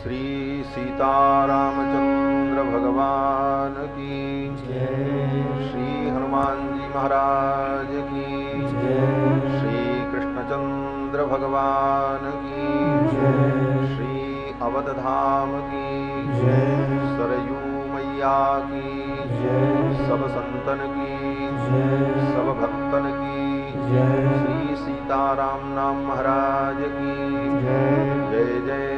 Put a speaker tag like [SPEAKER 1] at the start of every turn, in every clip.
[SPEAKER 1] श्री सीतारामचंद्र भगवान की जय। श्री हनुमान जी महाराज की जय। श्री कृष्णचंद्र भगवान की जय। श्री अवधधाम की जय। सरयू मैया की जय। सब संतन की जय। सब भक्तन की जय। श्री सीताराम नाम महाराज की जय। जय जय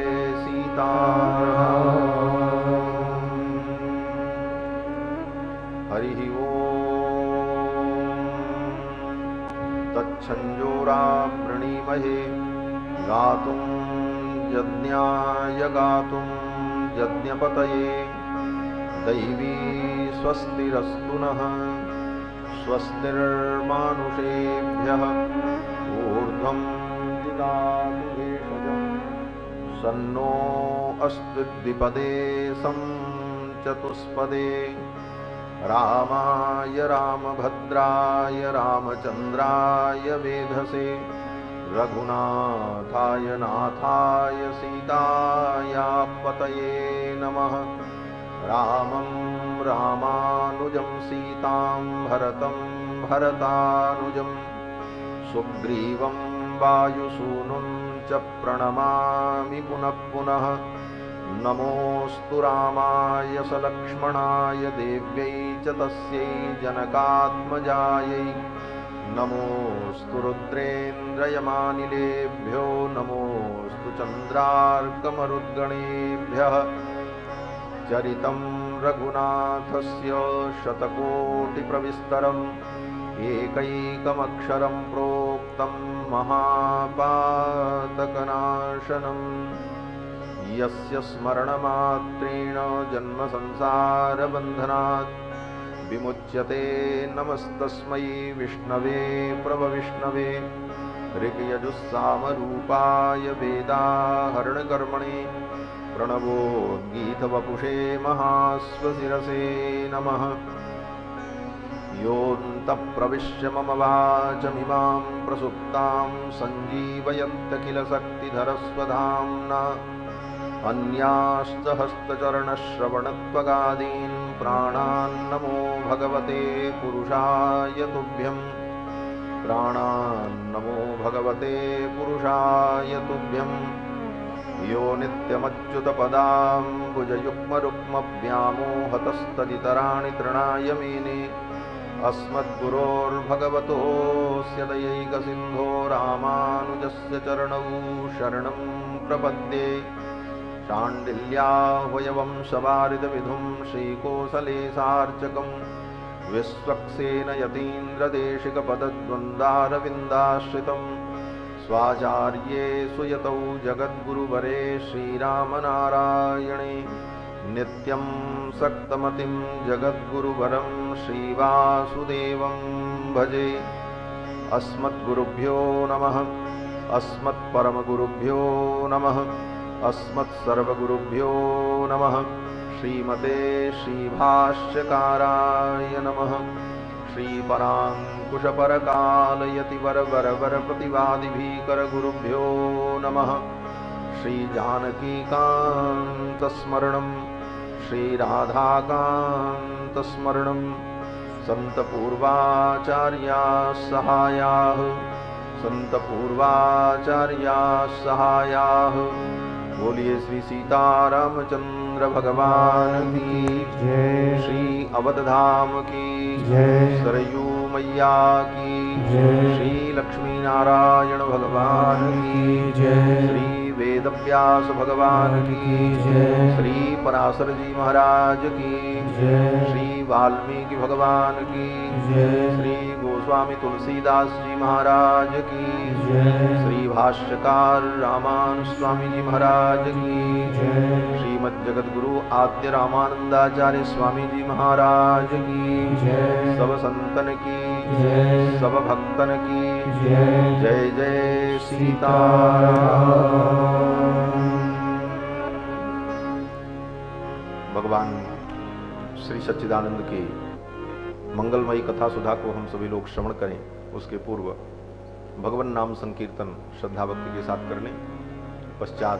[SPEAKER 1] हरि ओम तच्छंजोरा वृणीमहे गातुं यज्ञाय गातुं यज्ञपतये दैवी स्वस्तिरस्तु नः स्वस्तिर्मानुषेभ्यः ऊर्ध्वं दिगातु भेषजम् सन्नो अस्तु द्विपदे सं चतुष्पदे रामाय रामभद्राय रामचंद्राय वेधसे रघुनाथाय नाथाय सीतायापतये नमः। रामं रामानुजं सीतां भरतं भरतानुजं सुग्रीवं वायुसूनुं च प्रणमामि पुनः पुनः। नमोऽस्तु रामाय सलक्ष्मणाय देव्यै च तस्यै जनकात्मजायै नमोऽस्तु रुद्रेन्द्रयमानिलेभ्यो नमोऽस्तु चन्द्रार्कमरुद्गणेभ्यः। चरितं रघुनाथस्य शतकोटिप्रविस्तरम् एकैकमक्षरं प्रोक्तं महापातकनाशनम् यस्य स्मरणमात्रेण जन्मसंसारबन्धनात् विमुच्यते। नमस्तस्मै विष्णवे प्रभविष्णवे ऋग्यजुस्सामरूपाय वेदाहरणकर्मणे प्रणवोद्गीतवपुषे महाश्वशिरसे नमः। योऽन्तः प्रविश्य मम वाचमिमां प्रसुप्तां सञ्जीवयत्यखिलशक्तिधरस्वधाम्ना अन्याश्च हस्तचरणश्रवणत्वगादीन् प्राणान् नमो भगवते पुरुषाय तुभ्यं। प्राणान् नमो भगवते पुरुषाय तुभ्यं। यो नित्यमच्युतपदाम्बुजयुग्मरुक्मव्यामोहतस्तदितराणि तृणाय मेने अस्मद्गुरोर्भगवतोऽस्य दयैकसिन्धो रामानुजस्य चरणौ शरणं प्रपद्ये। शाण्डिल्याह्वयवंशवारिदविधुं श्रीकोसलेशार्चकं विश्वक्सेनयतीन्द्रदेशिकपदद्वन्द्वारविन्दाश्रितं स्वाचार्ये सुयतौ जगद्गुरुवरे श्रीरामनारायणे नित्यं सक्तमतिं जगद्गुरुवरं श्रीवासुदेवं भजे। अस्मद्गुरुभ्यो नमः। अस्मत्परमगुरुभ्यो नमः। अस्मत्सर्वगुरुभ्यो नमः। श्रीमते श्रीभाष्यकाराय नमः। श्रीपराङ्कुशपरकालयतिवरवरवरप्रतिवादिभीकरगुरुभ्यो नमः। श्रीजानकीकान्तस्मरणं श्रीराधाकान्तस्मरणं सन्तपूर्वाचार्याः सहायाः सन्तपूर्वाचार्याः सहायाः। बोलिए श्री सीतारामचंद्र भगवान की जय। श्री अवधधाम की जय। सरयू मैया की जय। श्री लक्ष्मी नारायण भगवान की जय। श्री वेदव्यास भगवान की जय। श्री पराशर जी महाराज की जय। श्री वाल्मीकि भगवान की जय। श्री गोस्वामी तुलसीदास जी महाराज की जय। श्री भाष्यकार रामानुज स्वामी जी महाराज की जय। श्रीमद् जगद्गुरु आद्य रामानंदाचार्य स्वामी जी महाराज की जय। सब संतन की जय। सब भक्तन की जय। जय जय सीताराम। भगवान श्री सच्चिदानंद की मंगलमयी कथा सुधा को हम सभी लोग श्रवण करें। उसके पूर्व भगवान नाम संकीर्तन श्रद्धा भक्ति के साथ करने, पश्चात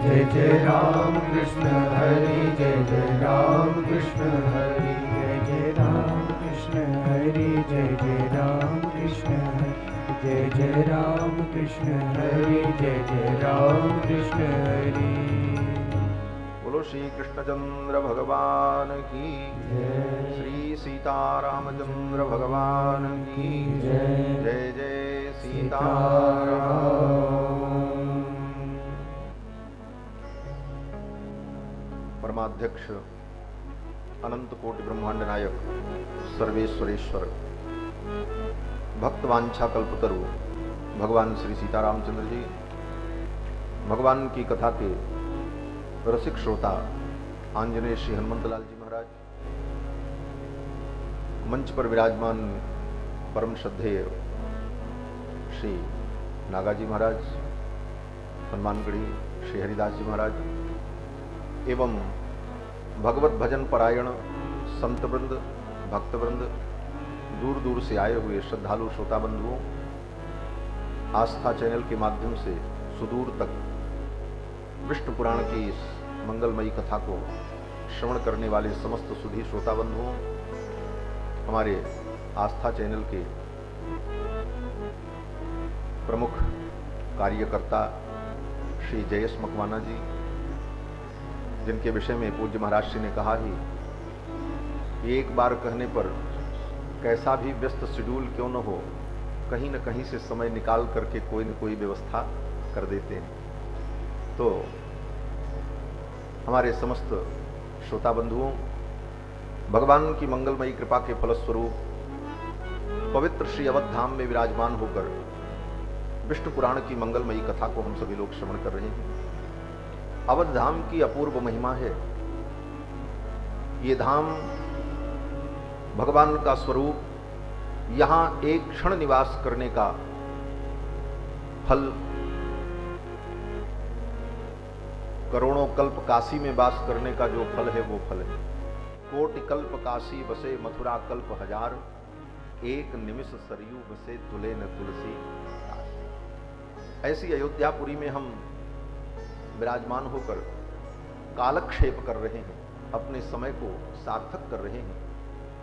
[SPEAKER 2] जय जय राम कृष्ण हरि जय जय राम कृष्ण हरि जय जय राम कृष्ण हरि जय जय राम कृष्ण हरि जय जय राम कृष्ण हरि जय जय राम कृष्ण हरि।
[SPEAKER 1] बोलो श्री कृष्णचंद्र भगवान की
[SPEAKER 2] जय।
[SPEAKER 1] श्री सीतारामचंद्र भगवान की
[SPEAKER 2] जय।
[SPEAKER 1] जय जय सीताराम। परमाध्यक्ष अनंत कोटि ब्रह्मांड नायक सर्वेश्वरेश्वर भक्तवांछा कल्पतरु भगवान श्री सीतारामचंद्र जी, भगवान की कथा के रसिक श्रोता आंजनेय श्री हनुमंतलाल जी महाराज, मंच पर विराजमान परम श्रद्धेय श्री नागाजी महाराज, हनुमानगढ़ी श्री हरिदास जी महाराज एवं भगवत भजन परायण संत वृंद, भक्त वृंद, दूर दूर से आए हुए श्रद्धालु श्रोता बंधुओं, आस्था चैनल के माध्यम से सुदूर तक विष्णु पुराण की इस मंगलमयी कथा को श्रवण करने वाले समस्त सुधी श्रोता बंधुओं, हमारे आस्था चैनल के प्रमुख कार्यकर्ता श्री जयेश मकवाना जी, जिनके विषय में पूज्य महाराज श्री ने कहा ही कि एक बार कहने पर कैसा भी व्यस्त शेड्यूल क्यों न हो, कहीं न कहीं से समय निकाल करके कोई न कोई व्यवस्था कर देते हैं। तो हमारे समस्त श्रोता बंधुओं, भगवान की मंगलमयी कृपा के फलस्वरूप पवित्र श्री अवध धाम में विराजमान होकर विष्णु पुराण की मंगलमयी कथा को हम सभी लोग श्रवण कर रहे हैं। अवध धाम की अपूर्व महिमा है। ये धाम भगवान का स्वरूप, यहां एक क्षण निवास करने का फल करोड़ों कल्प काशी में वास करने का जो फल है वो फल है। कोटि कल्प काशी बसे मथुरा कल्प हजार, एक निमिष सरयू बसे तुले न तुलसी। ऐसी अयोध्यापुरी में हम विराजमान होकर कालक्षेप कर रहे हैं, अपने समय को सार्थक कर रहे हैं।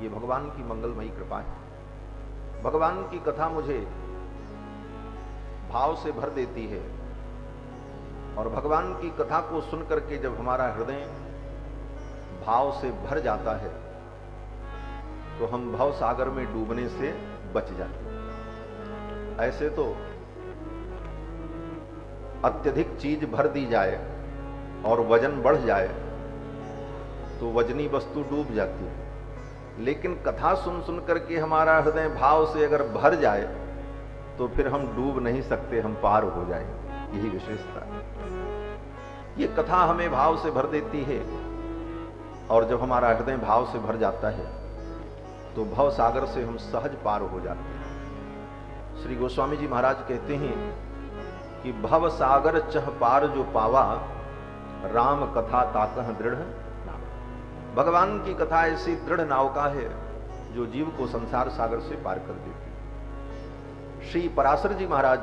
[SPEAKER 1] ये भगवान की मंगलमयी कृपा है। भगवान की कथा मुझे भाव से भर देती है और भगवान की कथा को सुनकर के जब हमारा हृदय भाव से भर जाता है तो हम भव सागर में डूबने से बच जाते हैं। ऐसे तो अत्यधिक चीज भर दी जाए और वजन बढ़ जाए तो वजनी वस्तु डूब जाती है, लेकिन कथा सुन सुन करके हमारा हृदय भाव से अगर भर जाए तो फिर हम डूब नहीं सकते, हम पार हो जाएंगे। यही विशेषता है। ये कथा हमें भाव से भर देती है और जब हमारा हृदय भाव से भर जाता है तो भव सागर से हम सहज पार हो जाते हैं। श्री गोस्वामी जी महाराज कहते हैं कि भव सागर चह पार जो पावा, राम कथा ताकह दृढ़ नाव। भगवान की कथा ऐसी दृढ़ नौका है जो जीव को संसार सागर से पार कर देती है। श्री पराशर जी महाराज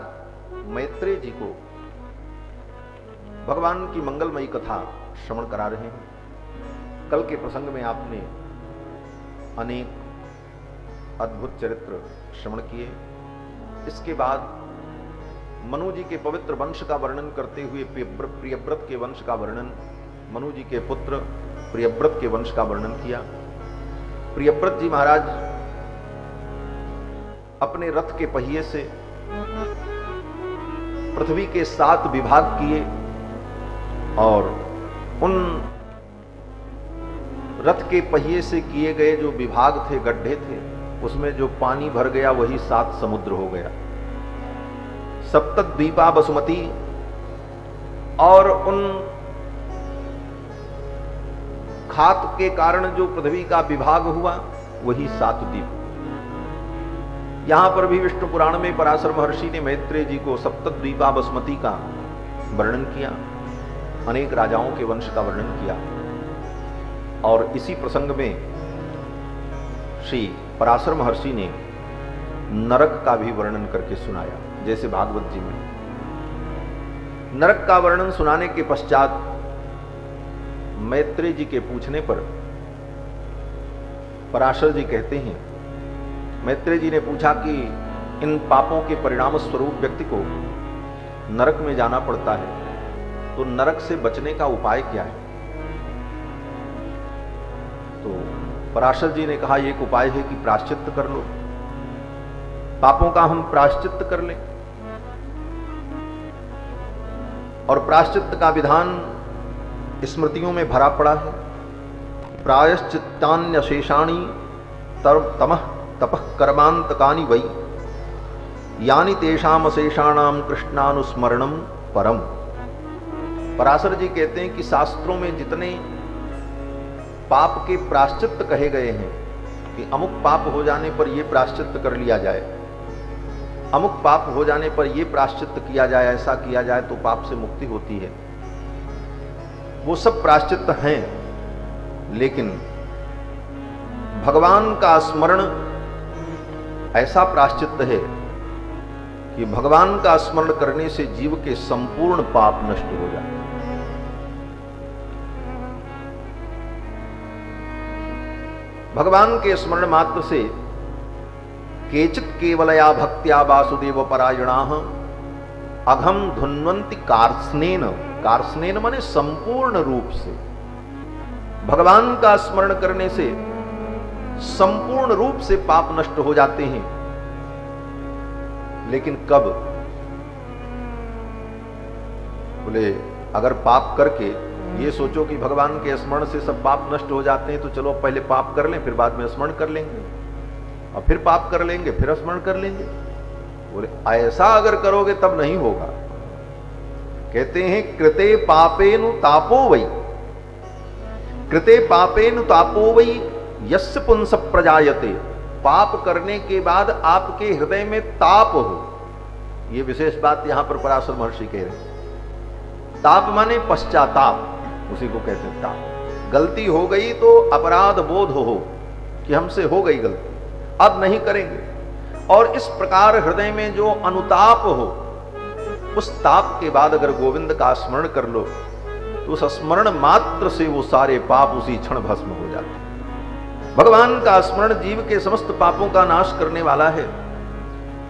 [SPEAKER 1] मैत्रेय जी को भगवान की मंगलमयी कथा श्रवण करा रहे हैं। कल के प्रसंग में आपने अनेक अद्भुत चरित्र श्रवण किए। इसके बाद मनु जी के पवित्र वंश का वर्णन करते हुए प्रियव्रत के वंश का वर्णन, मनु जी के पुत्र प्रियव्रत के वंश का वर्णन किया। प्रियव्रत जी महाराज अपने रथ के पहिए से पृथ्वी के 7 विभाग किए और उन रथ के पहिए से किए गए जो विभाग थे, गड्ढे थे, उसमें जो पानी भर गया वही 7 समुद्र हो गया। सप्तद्वीपा बसुमती, और उन खात के कारण जो पृथ्वी का विभाग हुआ वही 7 द्वीप। यहां पर भी विष्णु पुराण में पराशर महर्षि ने मैत्रेय जी को सप्तद्वीपा बसुमती का वर्णन किया, अनेक राजाओं के वंश का वर्णन किया। और इसी प्रसंग में श्री पराशर महर्षि ने नरक का भी वर्णन करके सुनाया, जैसे भागवत जी में नरक का वर्णन सुनाने के पश्चात मैत्रेय जी के पूछने पर पराशर जी कहते हैं, मैत्रेय जी ने पूछा कि इन पापों के परिणाम स्वरूप व्यक्ति को नरक में जाना पड़ता है, तो नरक से बचने का उपाय क्या है? तो पराशर जी ने कहा, एक उपाय है कि प्रायश्चित्त कर लो, पापों का हम प्रायश्चित्त कर लें। और प्रायश्चित्त का विधान स्मृतियों में भरा पड़ा है। प्रायश्चित्तान्य शेषाणी तमः तपः कर्मांतकानि वै यानि तेषाम अशेषाणाम कृष्णानुस्मरणम परम। पराशर जी कहते हैं कि शास्त्रों में जितने पाप के प्रायश्चित्त कहे गए हैं कि अमुक पाप हो जाने पर यह प्रायश्चित्त कर लिया जाए, अमुक पाप हो जाने पर यह प्रायश्चित्त किया जाए, ऐसा किया जाए तो पाप से मुक्ति होती है, वो सब प्रायश्चित्त हैं। लेकिन भगवान का स्मरण ऐसा प्रायश्चित्त है कि भगवान का स्मरण करने से जीव के संपूर्ण पाप नष्ट हो जाते हैं। भगवान के स्मरण मात्र से केचित केवलया भक्त्या वासुदेव परायणाः अघम धुन्वन्ति कार्त्स्नेन, कार्त्स्नेन माने संपूर्ण रूप से। भगवान का स्मरण करने से संपूर्ण रूप से पाप नष्ट हो जाते हैं। लेकिन कब? बोले अगर पाप करके ये सोचो कि भगवान के स्मरण से सब पाप नष्ट हो जाते हैं, तो चलो पहले पाप कर लें, फिर बाद में स्मरण कर लेंगे, और फिर पाप कर लेंगे, फिर स्मरण कर लेंगे। बोले ऐसा अगर करोगे तब नहीं होगा। कहते हैं कृते पापेनु तापो वै, कृते पापेनु तापो वै यस्य पुंस प्रजायते। पाप करने के बाद आपके हृदय में ताप हो, यह विशेष बात यहां पर पराशर महर्षि कह रहे हैं। ताप माने पश्चाताप, उसी को कहते हैं ताप। गलती हो गई तो अपराध बोध हो कि हमसे हो गई गलती, अब नहीं करेंगे। और इस प्रकार हृदय में जो अनुताप हो, उस ताप के बाद अगर गोविंद का स्मरण कर लो तो उस स्मरण मात्र से वो सारे पाप उसी क्षण भस्म हो जाते हैं। भगवान का स्मरण जीव के समस्त पापों का नाश करने वाला है।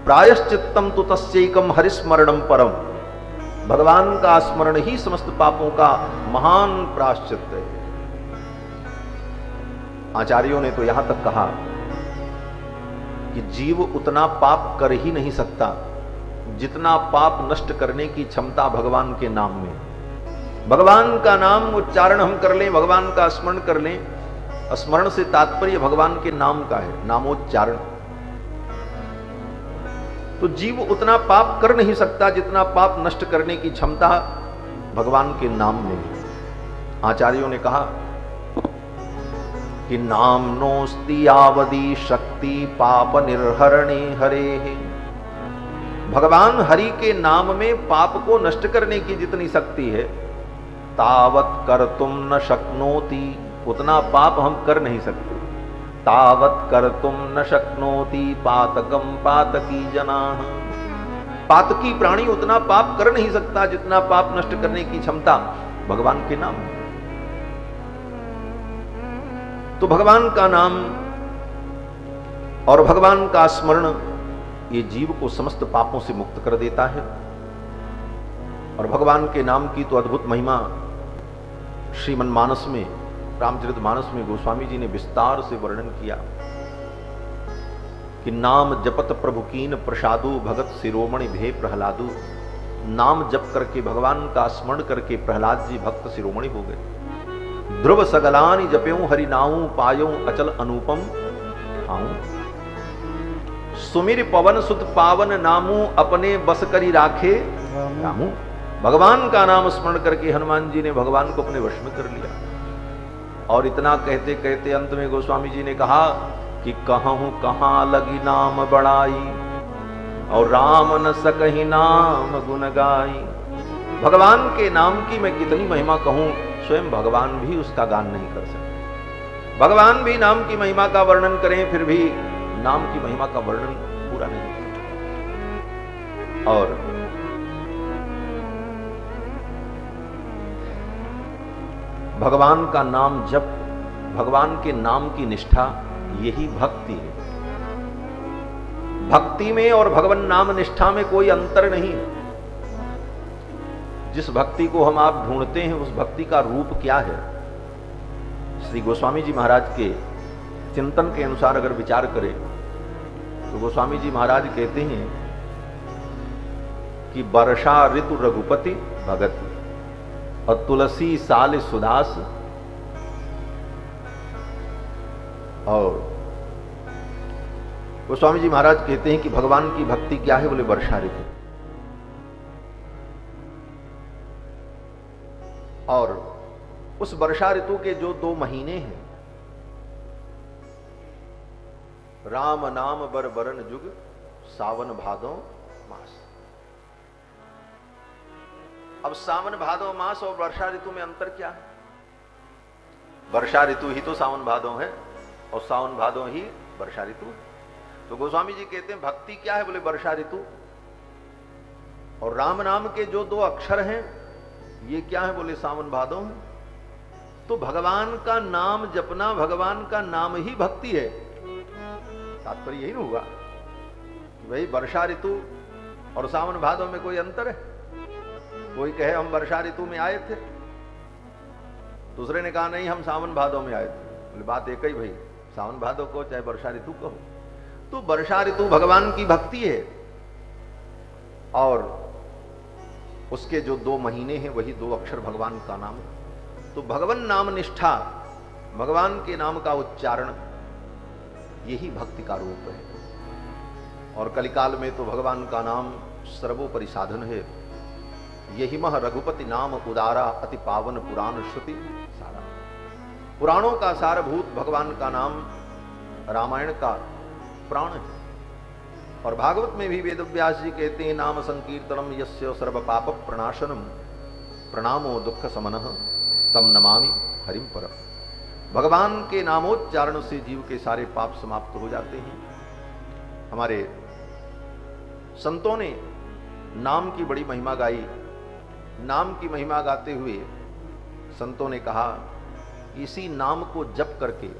[SPEAKER 1] प्रायश्चित्तम तु तस्यैकम हरिस्मरणम परम। भगवान का स्मरण ही समस्त पापों का महान प्रायश्चित्त है। आचार्यों ने तो यहां तक कहा कि जीव उतना पाप कर ही नहीं सकता जितना पाप नष्ट करने की क्षमता भगवान के नाम में। भगवान का नाम उच्चारण हम कर लें, भगवान का स्मरण कर लें। स्मरण से तात्पर्य भगवान के नाम का है, नामोच्चारण। तो जीव उतना पाप कर नहीं सकता जितना पाप नष्ट करने की क्षमता भगवान के नाम में है। आचार्यों ने कहा कि नाम नोस्ति आवदी शक्ति पाप निर्हरणे हरे। भगवान हरि के नाम में पाप को नष्ट करने की जितनी शक्ति है, तावत कर्तुम न शक्नोति, उतना पाप हम कर नहीं सकते। तावत कर्तुम न शक्नोति पातकम पातकी जनाः। पातकी प्राणी उतना पाप कर नहीं सकता जितना पाप नष्ट करने की क्षमता भगवान के नाम है। तो भगवान का नाम और भगवान का स्मरण ये जीव को समस्त पापों से मुक्त कर देता है। और भगवान के नाम की तो अद्भुत महिमा श्रीमन्मानस में, रामचरितमानस में गोस्वामी जी ने विस्तार से वर्णन किया कि नाम जपत प्रभु कीन प्रसादु भगत शिरोमणि भे प्रहलादु। नाम जप करके, भगवान का स्मरण करके प्रहलाद जी भक्त शिरोमणि हो गए। ध्रुव सगलानि जप्यों हरि नाऊ पायों अचल अनुपम ठाऊं। सुमिर पवन सुत पावन नामू अपने बस करी राखे रामू। भगवान का नाम स्मरण करके हनुमान जी ने भगवान को अपने वश में कर लिया। और इतना कहते कहते अंत में गोस्वामी जी ने कहा कि कहूं कहां लगी नाम बड़ाई और राम न सकहि नाम गुण गाई। भगवान के नाम की मैं कितनी महिमा कहूं, स्वयं भगवान भी उसका गान नहीं कर सकते। भगवान भी नाम की महिमा का वर्णन करें, फिर भी नाम की महिमा का वर्णन पूरा नहीं कर सकते। और भगवान का नाम जप, भगवान के नाम की निष्ठा, यही भक्ति है। भक्ति में और भगवान नाम निष्ठा में कोई अंतर नहीं है। जिस भक्ति को हम आप ढूंढते हैं उस भक्ति का रूप क्या है? श्री गोस्वामी जी महाराज के चिंतन के अनुसार अगर विचार करें तो गोस्वामी जी महाराज कहते हैं कि वर्षा ऋतु रघुपति भगत और तुलसी साल सुदास, और गोस्वामी जी महाराज कहते हैं कि भगवान की भक्ति क्या है? बोले वर्षा ऋतु। और उस वर्षा ऋतु के जो 2 महीने हैं, राम नाम बर बरन जुग सावन भादो मास। अब सावन भादो मास और वर्षा ऋतु में अंतर क्या है? वर्षा ऋतु ही तो सावन भादो है और सावन भादो ही वर्षा ऋतु है। तो गोस्वामी जी कहते हैं भक्ति क्या है? बोले वर्षा ऋतु। और राम नाम के जो 2 अक्षर हैं ये क्या है? बोले सावन भादो है। तो भगवान का नाम जपना, भगवान का नाम ही भक्ति है। तात्पर्य यही हुआ कि भाई वर्षा ऋतु और सावन भादो में कोई अंतर है? कोई कहे हम वर्षा ऋतु में आए थे, दूसरे ने कहा नहीं हम सावन भादो में आए थे। बोले बात एक ही भाई, सावन भादो को चाहे वर्षा ऋतु कहो। तो वर्षा ऋतु भगवान की भक्ति है और उसके जो 2 महीने हैं वही 2 अक्षर भगवान का नाम है। तो भगवान नाम निष्ठा, भगवान के नाम का उच्चारण, यही भक्ति का रूप है। और कलिकाल में तो भगवान का नाम सर्वोपरि साधन है। यही मह रघुपति नाम उदारा अति पावन पुराण श्रुति सारा। पुराणों का सारभूत भगवान का नाम रामायण का प्राण है। और भागवत में भी वेदव्यास जी कहते हैं नाम संकीर्तनम यस्य सर्व पाप प्रणाशनम प्रणामो दुख समनः तम नमामि हरिम परम। भगवान के नामोच्चारण से जीव के सारे पाप समाप्त हो जाते हैं। हमारे संतों ने नाम की बड़ी महिमा गाई। नाम की महिमा गाते हुए संतों ने कहा इसी नाम को जप करके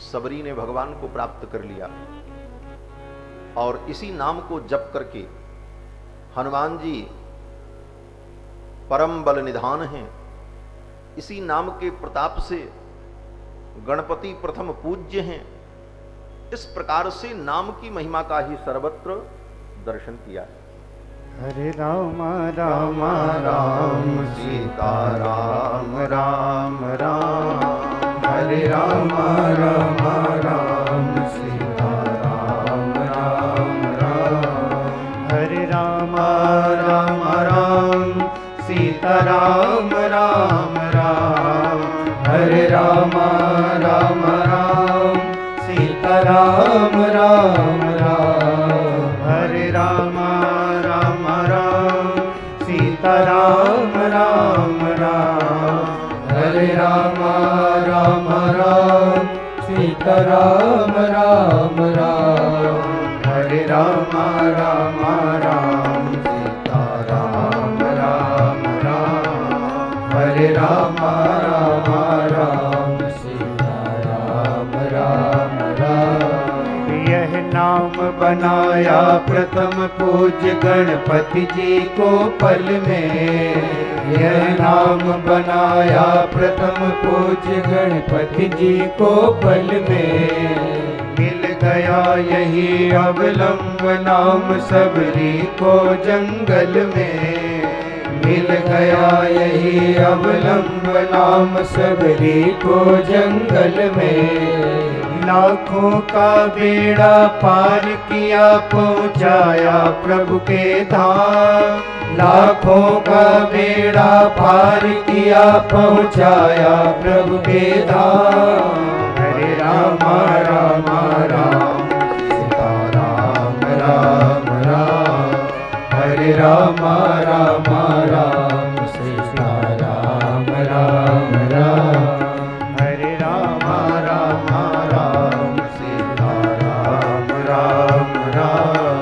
[SPEAKER 1] सबरी ने भगवान को प्राप्त कर लिया, और इसी नाम को जप करके हनुमान जी परम बल निधान हैं। इसी नाम के प्रताप से गणपति प्रथम पूज्य हैं। इस प्रकार से नाम की महिमा का ही सर्वत्र दर्शन किया है।
[SPEAKER 2] हरे राम राम राम सीता राम राम राम, हरे राम राम राम सीता राम राम राम, हरे राम राम राम सीता राम राम राम, हरे राम राम राम सीता राम राम राम, हरे राम राम राम सीता राम राम राम, हरे राम राम राम सीता राम राम राम, हरे राम राम राम सीता राम राम राम, हरे राम राम राम सीता राम राम राम। यह नाम बनाया प्रथम पूज्य गणपति जी को पल में, यह नाम बनाया प्रथम पूज्य गणपति जी को पल में। मिल गया यही अवलंब नाम सबरी को जंगल में, मिल गया यही अवलंब नाम सबरी को जंगल में। लाखों का बेड़ा पार किया पहुँचाया प्रभु के धाम, लाखों का बेड़ा पार किया पहुँचाया प्रभु के धाम। हरे राम राम राम सीता राम राम राम, हरे राम राम राम सीता राम राम राम, हरे राम राम राम सीता राम राम राम,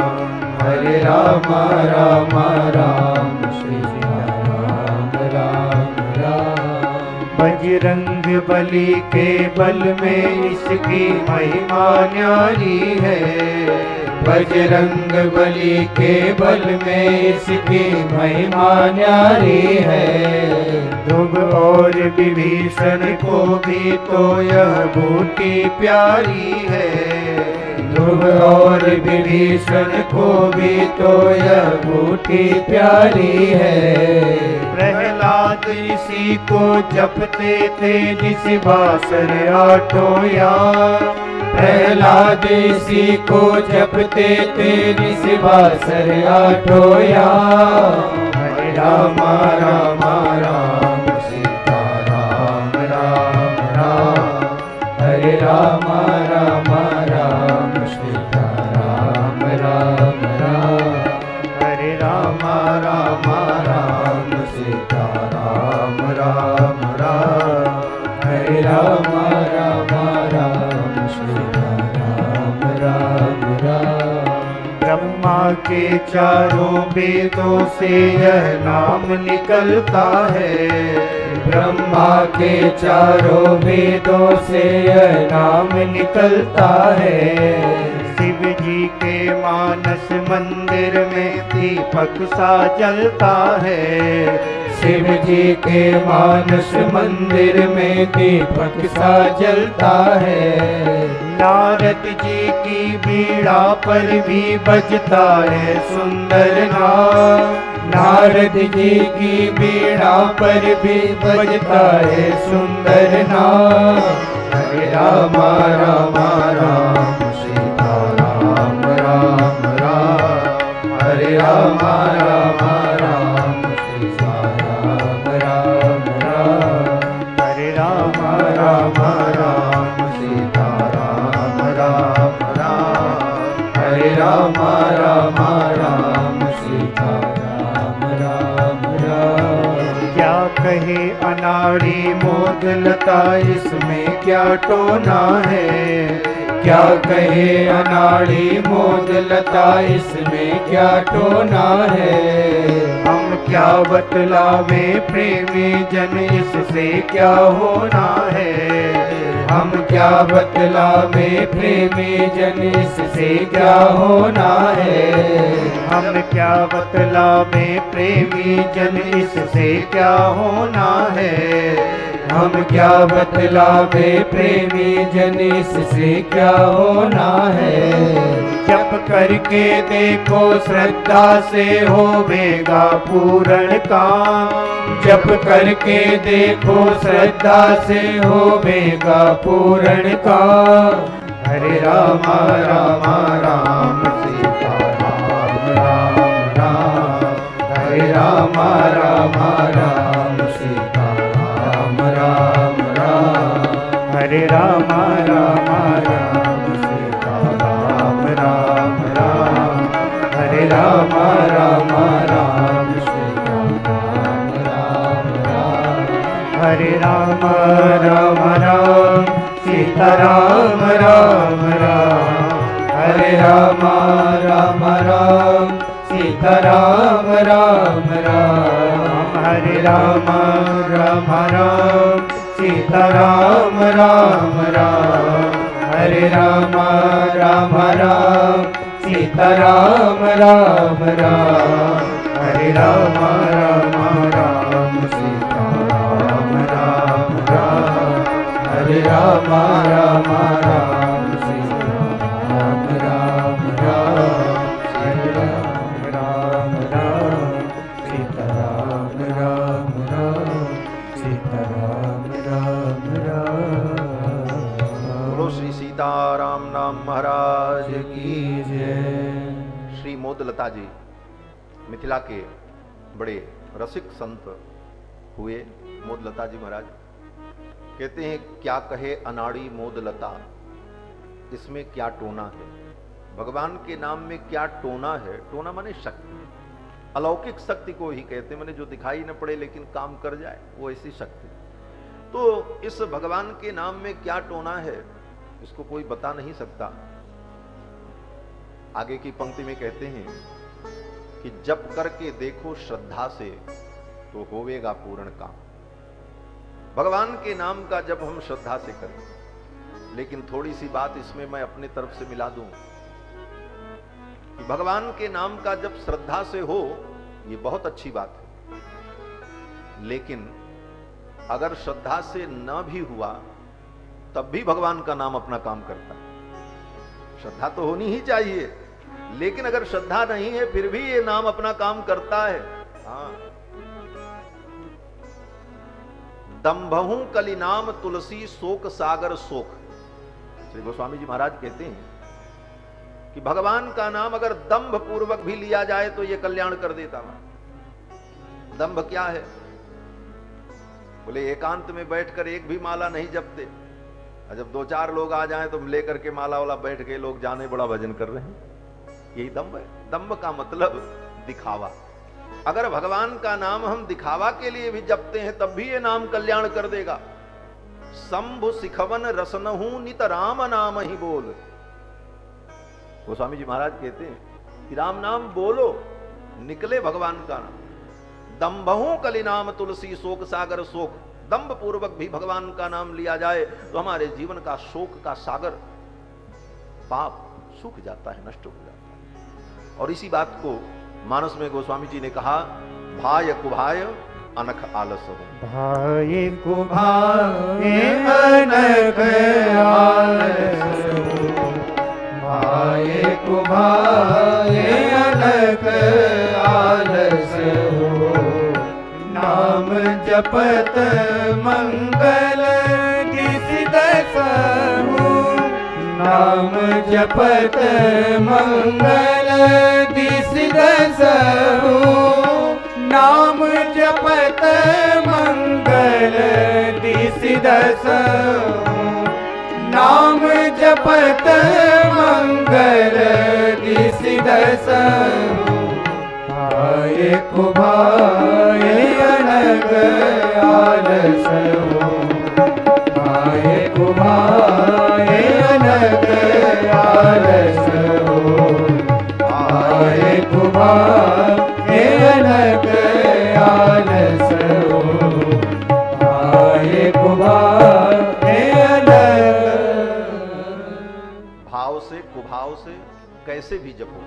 [SPEAKER 2] हरे राम राम राम सीता राम राम राम। बजरंग बली के बल में इसकी महिमा न्यारी है। बजरंग बली के बल में इसकी महिमा न्यारी है। ध्रुव और विभीषण को भी तो यह बूटी प्यारी है। ध्रुव और विभीषण को भी तो यह बूटी प्यारी है। प्रहलाद इसी को जपते थे जिस बासर आठों याम। प्रहलाद इसी को जपते थे जिस बासर आठों याम। हरे राम राम राम सीता राम राम राम। हरे राम राम राम सीता राम राम राम। हरे राम राम राम सीता राम राम राम। हरे राम राम राम सीता राम राम राम। ब्रह्मा के चारों वेदों से यह नाम निकलता है। ब्रह्मा के चारों वेदों से यह नाम निकलता है। शिव जी के मानस मंदिर में दीपक सा जलता है। शिव जी के मानस मंदिर में दीपक सा जलता है। नारद जी की बीड़ा पर भी बजता है सुंदर नाम। नारद जी की बीड़ा पर भी बजता है सुंदर नाम। हरे राम राम राम सीता राम राम राम। हरे राम राम राम सीता राम राम राम। हरे राम राम राम सीता राम राम राम। हरे राम राम राम सीता राम राम राम। क्या कहे अनाड़ी मोद लता इसमें क्या टोना है। क्या कहे अनाड़ी मोद लता इसमें क्या टोना है। हम क्या बतलावे प्रेमी जन इससे क्या होना है। हम क्या बतलावे प्रेमी जन इससे क्या होना है। हम क्या बतलावे प्रेमी जन इससे क्या होना है। हम क्या बतलावे प्रेमी जन इससे क्या होना है। जप करके देखो श्रद्धा से होवेगा पूर्ण काम। जप करके देखो श्रद्धा से होवेगा पूर्ण काम। हरे राम राम राम सीता राम राम राम। हरे राम राम राम सीता राम राम राम। हरे राम राम राम सीता राम राम राम। हरे राम राम राम सीता राम राम राम। हरे राम राम राम सीता राम राम राम। हरे राम राम राम सीता राम राम राम। हरे राम राम राम सीता राम राम राम। हरे राम राम राम सीता राम राम राम। हरे राम राम राम सीता राम राम राम। हरे राम राम राम सीता राम राम राम। हरे राम राम राम सीता राम राम राम। सीता राम राम राम।
[SPEAKER 1] बोलो श्री सीताराम नाम महाराज की
[SPEAKER 2] जय।
[SPEAKER 1] श्री मोदलता जी मिथिला के बड़े रसिक संत हुए। मोदलता जी महाराज कहते हैं, क्या कहे अनाड़ी मोदलता, इसमें क्या टोना है। भगवान के नाम में क्या टोना है। टोना माने शक्ति, अलौकिक शक्ति को ही कहते, माने जो दिखाई न पड़े लेकिन काम कर जाए, वो ऐसी शक्ति। तो इस भगवान के नाम में क्या टोना है, इसको कोई बता नहीं सकता। आगे की पंक्ति में कहते हैं कि जप करके देखो श्रद्धा से तो होवेगा पूर्ण काम। भगवान के नाम का जप हम श्रद्धा से करें। लेकिन थोड़ी सी बात इसमें मैं अपनी तरफ से मिला दूं कि भगवान के नाम का जप श्रद्धा से हो, ये बहुत अच्छी बात है। लेकिन अगर श्रद्धा से न भी हुआ तब भी भगवान का नाम अपना काम करता है। श्रद्धा तो होनी ही चाहिए, लेकिन अगर श्रद्धा नहीं है फिर भी ये नाम अपना काम करता है। हाँ, दंभहु कलि नाम तुलसी शोक सागर शोक। श्री गोस्वामी जी महाराज कहते हैं कि भगवान का नाम अगर दंभ पूर्वक भी लिया जाए तो ये कल्याण कर देता है। दंभ क्या है? बोले एकांत में बैठकर एक भी माला नहीं जपते, और जब 2-4 लोग आ जाएं तो लेकर के माला वाला बैठ के लोग जाने बड़ा भजन कर रहे हैं। यही दंभ है। दंभ का मतलब दिखावा। अगर भगवान का नाम हम दिखावा के लिए भी जपते हैं तब भी ये नाम कल्याण कर देगा। शंभु सिखवन रसनहु नित राम नाम ही बोल। गोस्वामी जी महाराज कहते हैं कि राम नाम बोलो, निकले भगवान का नाम। दंभहु कलि नाम तुलसी शोक सागर शोक। दंभ पूर्वक भी भगवान का नाम लिया जाए तो हमारे जीवन का शोक का सागर, पाप सूख जाता है, नष्ट हो जाता है। और इसी बात को मानस में गोस्वामी जी ने कहा, भाय कुभाय अनख आलस हो।
[SPEAKER 2] भाय कुभाय अनख आलस हो। भाय कुभाय अनख आलस हो। नाम जपत मंगल दिस दसहु। नाम जपत मंगल दिस दसहु। नाम जपत मंगल दिस दसहु। नाम जपत मंगल दिस दसहु। भाय कुभाय अनग आलस हो। भाय कुभाय अनग आलस हो। भाय कुभाय अनग आलस हो। भाय कुभाय अनग।
[SPEAKER 1] भाव से कुभाव से कैसे भी जपो,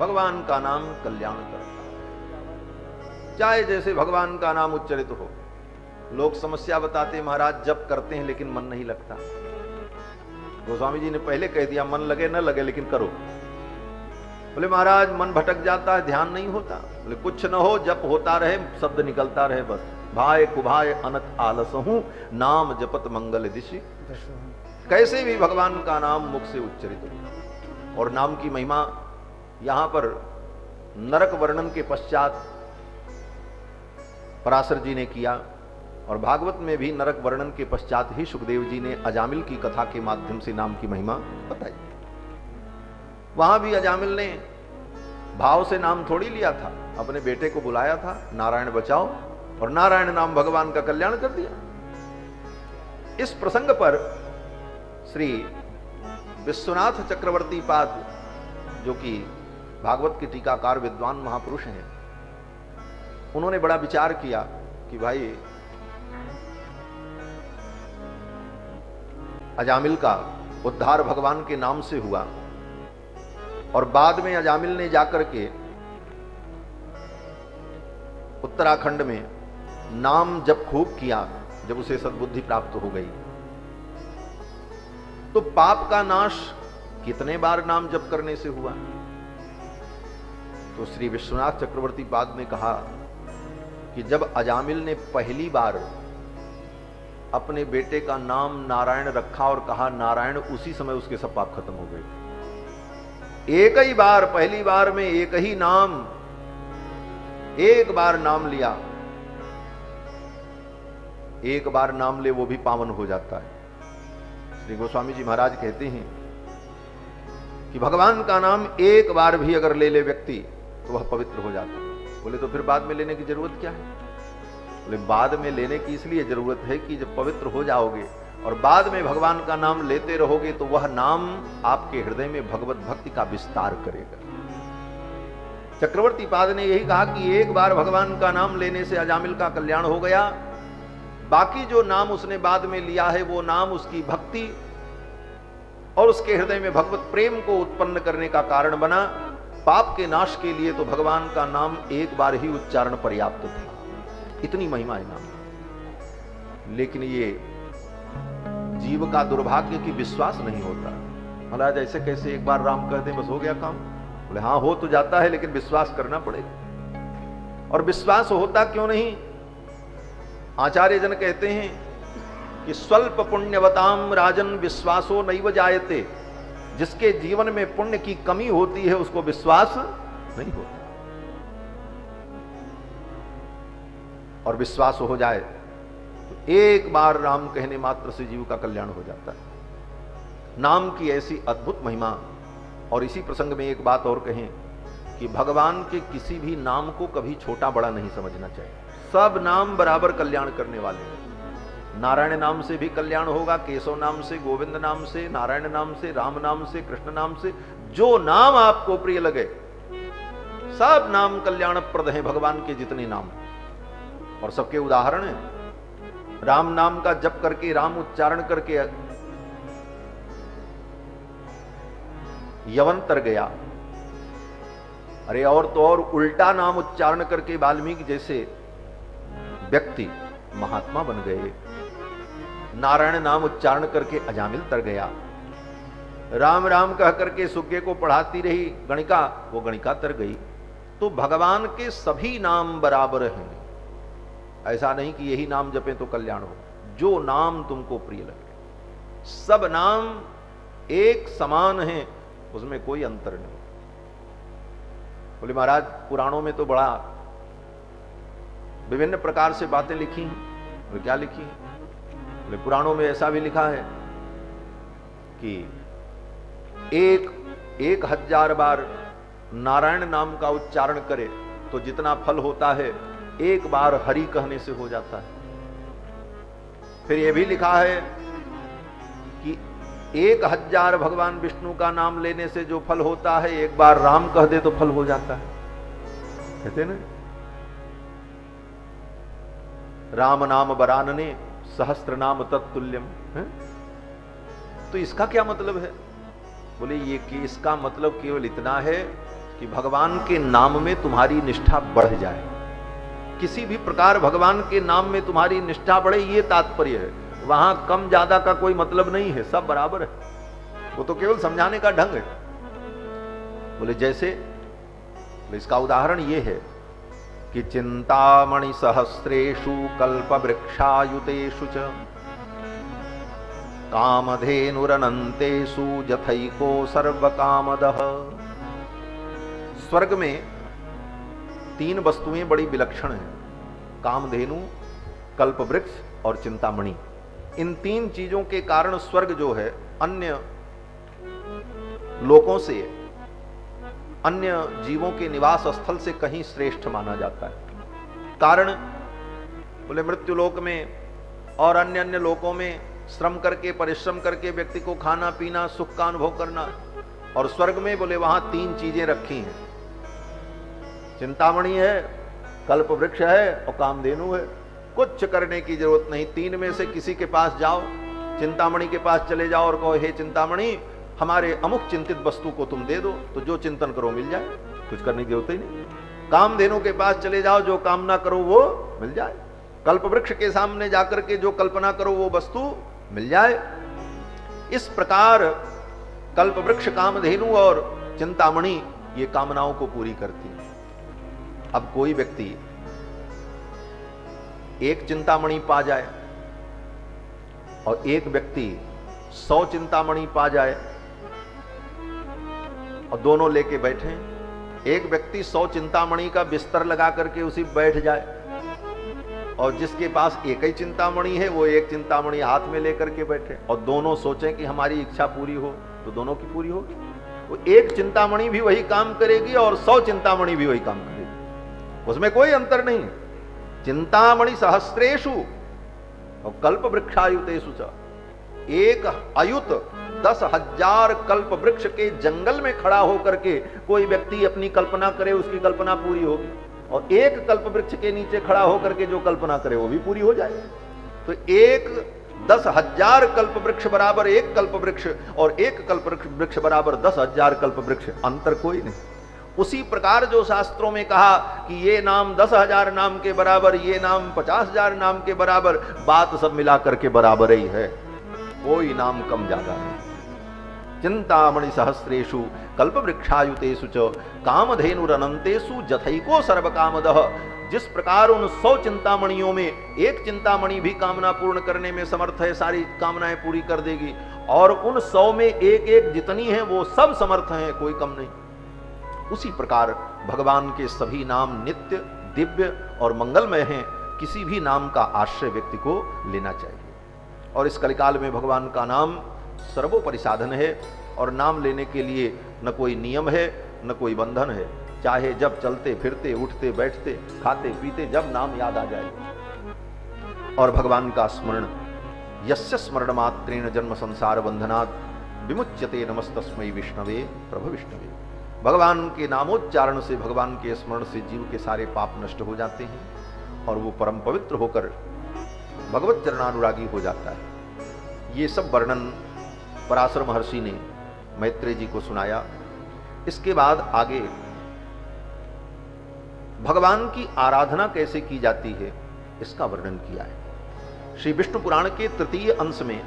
[SPEAKER 1] भगवान का नाम कल्याण करता है। चाहे जैसे भगवान का नाम उच्चरित हो। लोग समस्या बताते महाराज जप करते हैं लेकिन मन नहीं लगता। गोस्वामी जी ने पहले कह दिया मन लगे न लगे लेकिन करो। बोले महाराज मन भटक जाता है, ध्यान नहीं होता। बोले कुछ न हो, जप होता रहे, शब्द निकलता रहे बस। भाय कुभाय अनथ आलसहु नाम जपत मंगल दिशि। कैसे भी भगवान का नाम मुख से उच्चरित हो। और नाम की महिमा यहां पर नरक वर्णन के पश्चात पराशर जी ने किया, और भागवत में भी नरक वर्णन के पश्चात ही सुखदेव जी ने अजामिल की कथा के माध्यम से नाम की महिमा बताई। वहां भी अजामिल ने भाव से नाम थोड़ी लिया था, अपने बेटे को बुलाया था, नारायण बचाओ, और नारायण नाम भगवान का कल्याण कर दिया। इस प्रसंग पर श्री विश्वनाथ चक्रवर्ती पाद, जो कि भागवत के टीकाकार विद्वान महापुरुष हैं, उन्होंने बड़ा विचार किया कि भाई अजामिल का उद्धार भगवान के नाम से हुआ, और बाद में अजामिल ने जाकर के उत्तराखंड में नाम जप खूब किया। जब उसे सद्बुद्धि प्राप्त हो गई तो पाप का नाश कितने बार नाम जप करने से हुआ। तो श्री विश्वनाथ चक्रवर्ती पाद ने कहा कि जब अजामिल ने पहली बार अपने बेटे का नाम नारायण रखा और कहा नारायण, उसी समय उसके सब पाप खत्म हो गए। एक ही बार, पहली बार में एक ही नाम, एक बार नाम लिया, एक बार नाम ले वो भी पावन हो जाता है। श्री गोस्वामी जी महाराज कहते हैं कि भगवान का नाम एक बार भी अगर ले ले व्यक्ति तो वह पवित्र हो जाता है। बोले तो फिर बाद में लेने की जरूरत क्या है? बोले बाद में लेने की इसलिए जरूरत है कि जब पवित्र हो जाओगे और बाद में भगवान का नाम लेते रहोगे तो वह नाम आपके हृदय में भगवत भक्ति का विस्तार करेगा। चक्रवर्ती पाद ने यही कहा कि एक बार भगवान का नाम लेने से अजामिल का कल्याण हो गया, बाकी जो नाम उसने बाद में लिया है वो नाम उसकी भक्ति और उसके हृदय में भगवत प्रेम को उत्पन्न करने का कारण बना। पाप के नाश के लिए तो भगवान का नाम एक बार ही उच्चारण पर्याप्त था, इतनी महिमा है नाम। लेकिन ये जीव का दुर्भाग्य कि विश्वास नहीं होता। महाराज ऐसे कैसे एक बार राम कह दे बस हो गया काम? बोले हाँ हो तो जाता है लेकिन विश्वास करना पड़ेगा। और विश्वास होता क्यों नहीं? आचार्य जन कहते हैं कि स्वल्प पुण्यवताम राजन विश्वासो नैव जायते। जिसके जीवन में पुण्य की कमी होती है उसको विश्वास नहीं होता, और विश्वास हो जाए तो एक बार राम कहने मात्र से जीव का कल्याण हो जाता है। नाम की ऐसी अद्भुत महिमा। और इसी प्रसंग में एक बात और कहें कि भगवान के किसी भी नाम को कभी छोटा बड़ा नहीं समझना चाहिए। सब नाम बराबर कल्याण करने वाले हैं। नारायण नाम से भी कल्याण होगा, केशव नाम से, गोविंद नाम से, नारायण नाम से, राम नाम से, कृष्ण नाम से, जो नाम आपको प्रिय लगे सब नाम कल्याणप्रद हैं भगवान के जितने नाम। और सबके उदाहरण हैं। राम नाम का जप करके, राम उच्चारण करके यवन तर गया। अरे और तो और उल्टा नाम उच्चारण करके वाल्मीकि जैसे व्यक्ति महात्मा बन गए। नारायण नाम उच्चारण करके अजामिल तर गया। राम राम कह करके सुज्ञे को पढ़ाती रही गणिका, वो गणिका तर गई। तो भगवान के सभी नाम बराबर हैं। ऐसा नहीं कि यही नाम जपें तो कल्याण हो। जो नाम तुमको प्रिय लगे, सब नाम एक समान हैं, उसमें कोई अंतर नहीं। बोले महाराज पुराणों में तो बड़ा विभिन्न प्रकार से बातें लिखी हैं। बोले क्या लिखी हैं? बोले पुराणों में ऐसा भी लिखा है कि 1000 बार नारायण नाम का उच्चारण करे तो जितना फल होता है एक बार हरि कहने से हो जाता है। फिर यह भी लिखा है कि 1000 भगवान विष्णु का नाम लेने से जो फल होता है एक बार राम कह दे तो फल हो जाता है। कहते ना राम नाम बरानने सहस्त्र नाम तत्तुल्यम है? तो इसका क्या मतलब है? बोले ये कि इसका मतलब केवल इतना है कि भगवान के नाम में तुम्हारी निष्ठा बढ़ जाए। किसी भी प्रकार भगवान के नाम में तुम्हारी निष्ठा बढ़े, ये तात्पर्य है। वहां कम ज्यादा का कोई मतलब नहीं है, सब बराबर है। वो तो केवल समझाने का ढंग है। बोले जैसे, इसका उदाहरण ये है कि चिंतामणि सहस्रेषु कल्प वृक्षायुतेषु च कामधेनुरनंतेषु जथैको सर्वकामदः। स्वर्ग में 3 वस्तुएं बड़ी विलक्षण हैं, कामधेनु, कल्प वृक्ष और चिंतामणि। इन 3 चीजों के कारण स्वर्ग जो है अन्य लोकों से, अन्य जीवों के निवास स्थल से कहीं श्रेष्ठ माना जाता है। कारण बोले मृत्युलोक में और अन्य अन्य लोकों में श्रम करके, परिश्रम करके व्यक्ति को खाना पीना, सुख का अनुभव करना, और स्वर्ग में बोले वहां 3 चीजें रखी हैं, चिंतामणि है, कल्प वृक्ष है और कामधेनु है। कुछ करने की जरूरत नहीं। 3 में से किसी के पास जाओ, चिंतामणि के पास चले जाओ और कहो हे चिंतामणि हमारे अमुक चिंतित वस्तु को तुम दे दो, तो जो चिंतन करो मिल जाए, कुछ करने की जरूरत ही नहीं। कामधेनु के पास चले जाओ, जो कामना करो वो मिल जाए। कल्प वृक्ष के सामने जाकर के जो कल्पना करो वो वस्तु मिल जाए। इस प्रकार कल्प वृक्ष, कामधेनु और चिंतामणि ये कामनाओं को पूरी करती है। अब कोई व्यक्ति एक चिंतामणि पा जाए और एक व्यक्ति 100 चिंतामणि पा जाए और दोनों लेके बैठे, एक व्यक्ति 100 चिंतामणि का बिस्तर लगा करके उसी बैठ जाए और जिसके पास एक ही चिंतामणि है वो एक चिंतामणि हाथ में लेकर के बैठे, और दोनों सोचें कि हमारी इच्छा पूरी हो, तो दोनों की पूरी होगी। वो एक चिंतामणि भी वही काम करेगी और 100 चिंतामणि भी वही काम करेगी, उसमें कोई अंतर नहीं। चिंतामणि सहस्रेषु और कल्प वृक्षायुतेषु च। एक अयुत 10,000 कल्प वृक्ष के जंगल में खड़ा होकर के कोई व्यक्ति अपनी कल्पना करे, उसकी कल्पना पूरी होगी, और एक कल्प वृक्ष के नीचे खड़ा होकर के जो कल्पना करे वो भी पूरी हो जाए। तो एक 10,000 कल्प वृक्ष बराबर एक कल्प वृक्ष, और एक कल्प वृक्ष बराबर 10,000 कल्प वृक्ष, अंतर कोई नहीं। उसी प्रकार जो शास्त्रों में कहा कि ये नाम 10,000 नाम के बराबर, ये नाम 50,000 नाम के बराबर, बात सब मिला करके बराबर ही है, कोई नाम कम ज्यादा नहीं। चिंतामणि सहस्रेषु कल्प वृक्षायुतेषु च कामधेनुरनंतेषु जथैको सर्वकामदः। जिस प्रकार उन 100 चिंतामणियों में एक चिंतामणि भी कामना पूर्ण करने में समर्थ है, सारी कामनाएं पूरी कर देगी, और उन 100 में एक एक जितनी है वो सब समर्थ हैं, कोई कम नहीं। उसी प्रकार भगवान के सभी नाम नित्य, दिव्य और मंगलमय हैं। किसी भी नाम का आश्रय व्यक्ति को लेना चाहिए। और इस कलिकाल में भगवान का नाम सर्वोपरि साधन है, और नाम लेने के लिए न कोई नियम है न कोई बंधन है। चाहे जब चलते फिरते, उठते बैठते, खाते पीते, जब नाम याद आ जाए। और भगवान का स्मरण, यस्य स्मरण मात्रेण जन्म संसार बंधनात् विमुच्यते नमस्तस्मै विष्णवे प्रभु विष्णवे। भगवान के नामोच्चारण से, भगवान के स्मरण से जीव के सारे पाप नष्ट हो जाते हैं और वो परम पवित्र होकर भगवत चरणानुरागी हो जाता है। ये सब वर्णन पराशर महर्षि ने मैत्रेय जी को सुनाया। इसके बाद आगे भगवान की आराधना कैसे की जाती है इसका वर्णन किया है। श्री विष्णु पुराण के तृतीय अंश में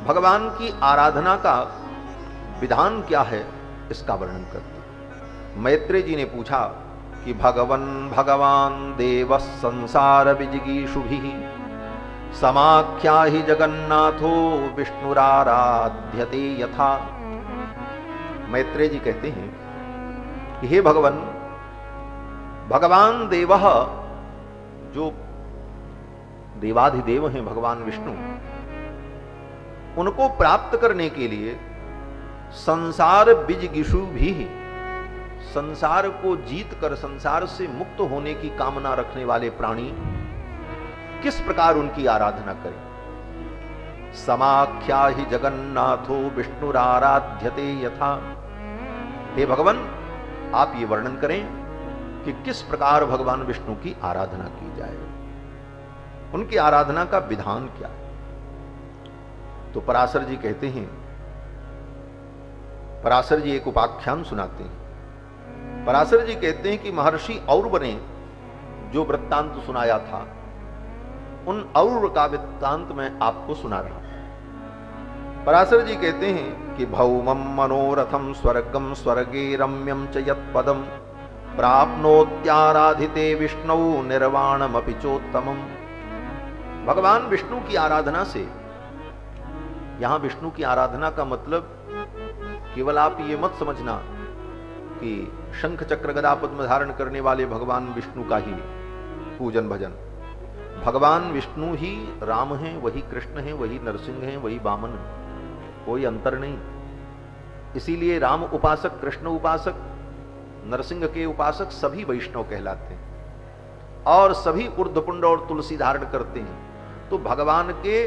[SPEAKER 1] भगवान की आराधना का विधान क्या है इसका वर्णन करते हैं। मैत्रेय जी ने पूछा कि भगवान देव संसार विजिगीषुभिः समाख्या ही जगन्नाथो विष्णुराराध्यते यथा। मैत्रेय जी कहते हैं कि हे भगवान देवः, जो देवाधिदेव हैं भगवान विष्णु, उनको प्राप्त करने के लिए संसार विजिगीषु भी, संसार को जीत कर संसार से मुक्त होने की कामना रखने वाले प्राणी किस प्रकार उनकी आराधना करें। समाख्या ही जगन्नाथो विष्णुराराध्यते यथा। हे भगवान, आप ये वर्णन करें कि किस प्रकार भगवान विष्णु की आराधना की जाए, उनकी आराधना का विधान क्या है। तो पराशर जी कहते हैं, पराशर जी एक उपाख्यान सुनाते हैं। पराशर जी कहते हैं कि महर्षि औरव ने जो वृत्तांत सुनाया था, उन औरव का वृत्तांत मैं आपको सुना रहा हूं। पराशर जी कहते हैं कि भौमं मनोरथम स्वर्गम स्वर्गे रम्यम च यत्पदम प्राप्नोत्याराधिते विष्णु निर्वाणमपि चोत्तमम्। भगवान विष्णु की आराधना से, यहां विष्णु की आराधना का मतलब केवल आप ये मत समझना कि शंख चक्र गदा पद्म धारण करने वाले भगवान विष्णु का ही पूजन भजन। भगवान विष्णु ही राम हैं, वही कृष्ण हैं, वही नरसिंह हैं, वही वामन हैं, कोई अंतर नहीं। इसीलिए राम उपासक, कृष्ण उपासक, नरसिंह के उपासक सभी वैष्णव कहलाते हैं और सभी ऊर्ध्वपुंड और तुलसी धारण करते हैं। तो भगवान के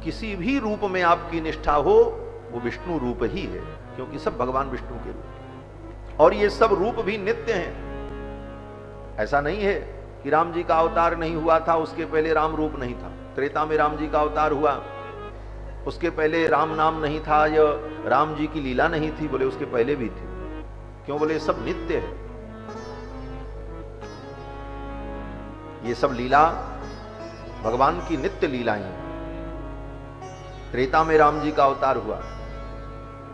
[SPEAKER 1] किसी भी रूप में आपकी निष्ठा हो, वो विष्णु रूप ही है, क्योंकि सब भगवान विष्णु के रूप, और ये सब रूप भी नित्य हैं। ऐसा नहीं है कि राम जी का अवतार नहीं हुआ था, उसके पहले राम रूप नहीं था। त्रेता में राम जी का अवतार हुआ, उसके पहले राम नाम नहीं था, या राम जी की लीला नहीं थी, बोले उसके पहले भी थी। क्यों? बोले सब नित्य है। ये सब लीला भगवान की नित्य लीलाएं हैं। त्रेता में राम जी का अवतार हुआ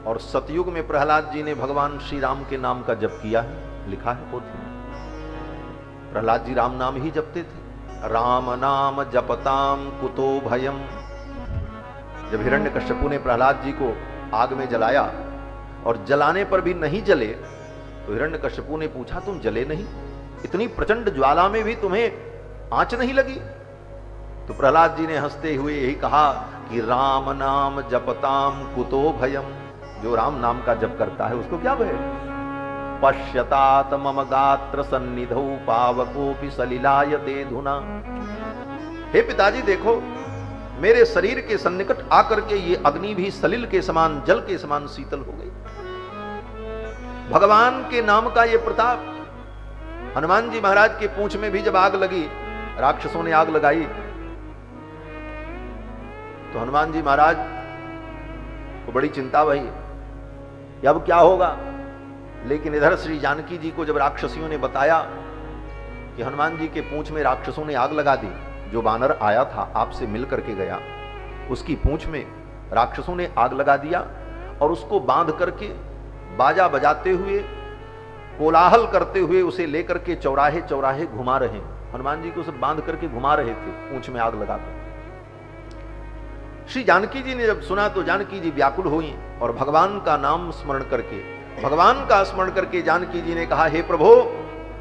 [SPEAKER 1] और सतयुग में प्रहलाद जी ने भगवान श्री राम के नाम का जप किया है, लिखा है पोथी में। प्रहलाद जी राम नाम ही जपते थे। राम नाम जपताम कुतो भयम। जब हिरण्यकश्यपु ने प्रहलाद जी को आग में जलाया और जलाने पर भी नहीं जले, तो हिरण्यकश्यपु ने पूछा, तुम जले नहीं? इतनी प्रचंड ज्वाला में भी तुम्हें आंच नहीं लगी? तो प्रहलाद जी ने हंसते हुए यही कहा कि राम नाम जपताम कुतो भयम। जो राम नाम का जप करता है उसको क्या भय? पश्यतात मम गात्र सन्निधौ पावकोपि सलिलायते धुना। हे पिताजी देखो, मेरे शरीर के सन्निकट आकर के ये अग्नि भी सलिल के समान, जल के समान शीतल हो गई। भगवान के नाम का ये प्रताप। हनुमान जी महाराज के पूंछ में भी जब आग लगी, राक्षसों ने आग लगाई, तो हनुमान जी महाराज को बड़ी चिंता भई, अब क्या होगा। लेकिन इधर श्री जानकी जी को जब राक्षसियों ने बताया कि हनुमान जी के पूंछ में राक्षसों ने आग लगा दी, जो बानर आया था आपसे मिल करके गया, उसकी पूंछ में राक्षसों ने आग लगा दिया और उसको बांध करके बाजा बजाते हुए, कोलाहल करते हुए उसे लेकर के चौराहे चौराहे घुमा रहे हैं। हनुमान जी को उसे बांध करके घुमा रहे थे पूंछ में आग लगाकर। श्री जानकी जी ने जब सुना तो जानकी जी व्याकुल हुई और भगवान का नाम स्मरण करके, भगवान का स्मरण करके जानकी जी ने कहा, हे प्रभु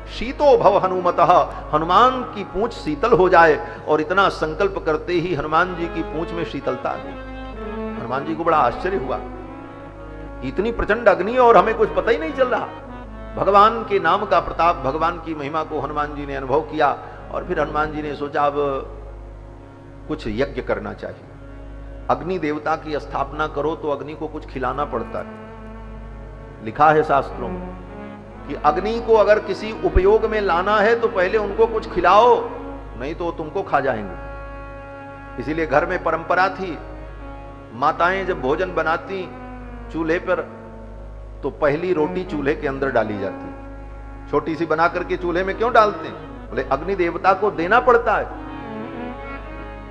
[SPEAKER 1] शीतो भव हनुमतः, हनुमान की पूंछ शीतल हो जाए। और इतना संकल्प करते ही हनुमान जी की पूंछ में शीतलता आ गई। हनुमान जी को बड़ा आश्चर्य हुआ, इतनी प्रचंड अग्नि और हमें कुछ पता ही नहीं चल रहा। भगवान के नाम का प्रताप, भगवान की महिमा को हनुमान जी ने अनुभव किया और फिर हनुमान जी ने सोचा अब कुछ यज्ञ करना चाहिए। अग्नि देवता की स्थापना करो तो अग्नि को कुछ खिलाना पड़ता है। लिखा है शास्त्रों में कि अग्नि को अगर किसी उपयोग में लाना है तो पहले उनको कुछ खिलाओ, नहीं तो तुमको खा जाएंगे। इसीलिए घर में परंपरा थी, माताएं जब भोजन बनाती चूल्हे पर तो पहली रोटी चूल्हे के अंदर डाली जाती। छोटी सी बना करके चूल्हे में क्यों डालते हैं? बोले अग्नि देवता को देना पड़ता है।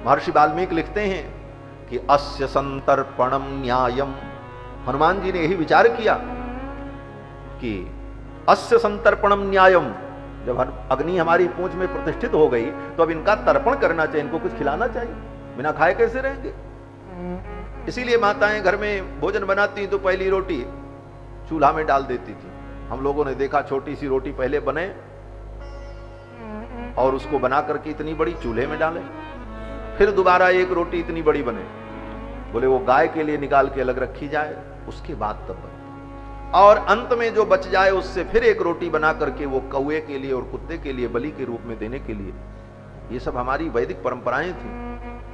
[SPEAKER 1] महर्षि वाल्मीकि लिखते हैं कि अस्य संतर्पणम न्यायम, हनुमान जी ने यही विचार किया कि अस्य संतर्पणम न्यायम, जब अग्नि हमारी पूंछ में प्रतिष्ठित हो गई तो अब इनका तर्पण करना चाहिए, इनको कुछ खिलाना चाहिए, बिना खाए कैसे रहेंगे। इसीलिए माताएं घर में भोजन बनाती तो पहली रोटी चूल्हा में डाल देती थी। हम लोगों ने देखा छोटी सी रोटी पहले बने और उसको बना करके इतनी बड़ी चूल्हे में डाले, फिर दोबारा एक रोटी इतनी बड़ी बने, बोले वो गाय के लिए निकाल के अलग रखी जाए, उसके बाद तब बने, और अंत में जो बच जाए उससे फिर एक रोटी बना करके वो कौए के लिए और कुत्ते के लिए बलि के रूप में देने के लिए। ये सब हमारी वैदिक परंपराएं थी।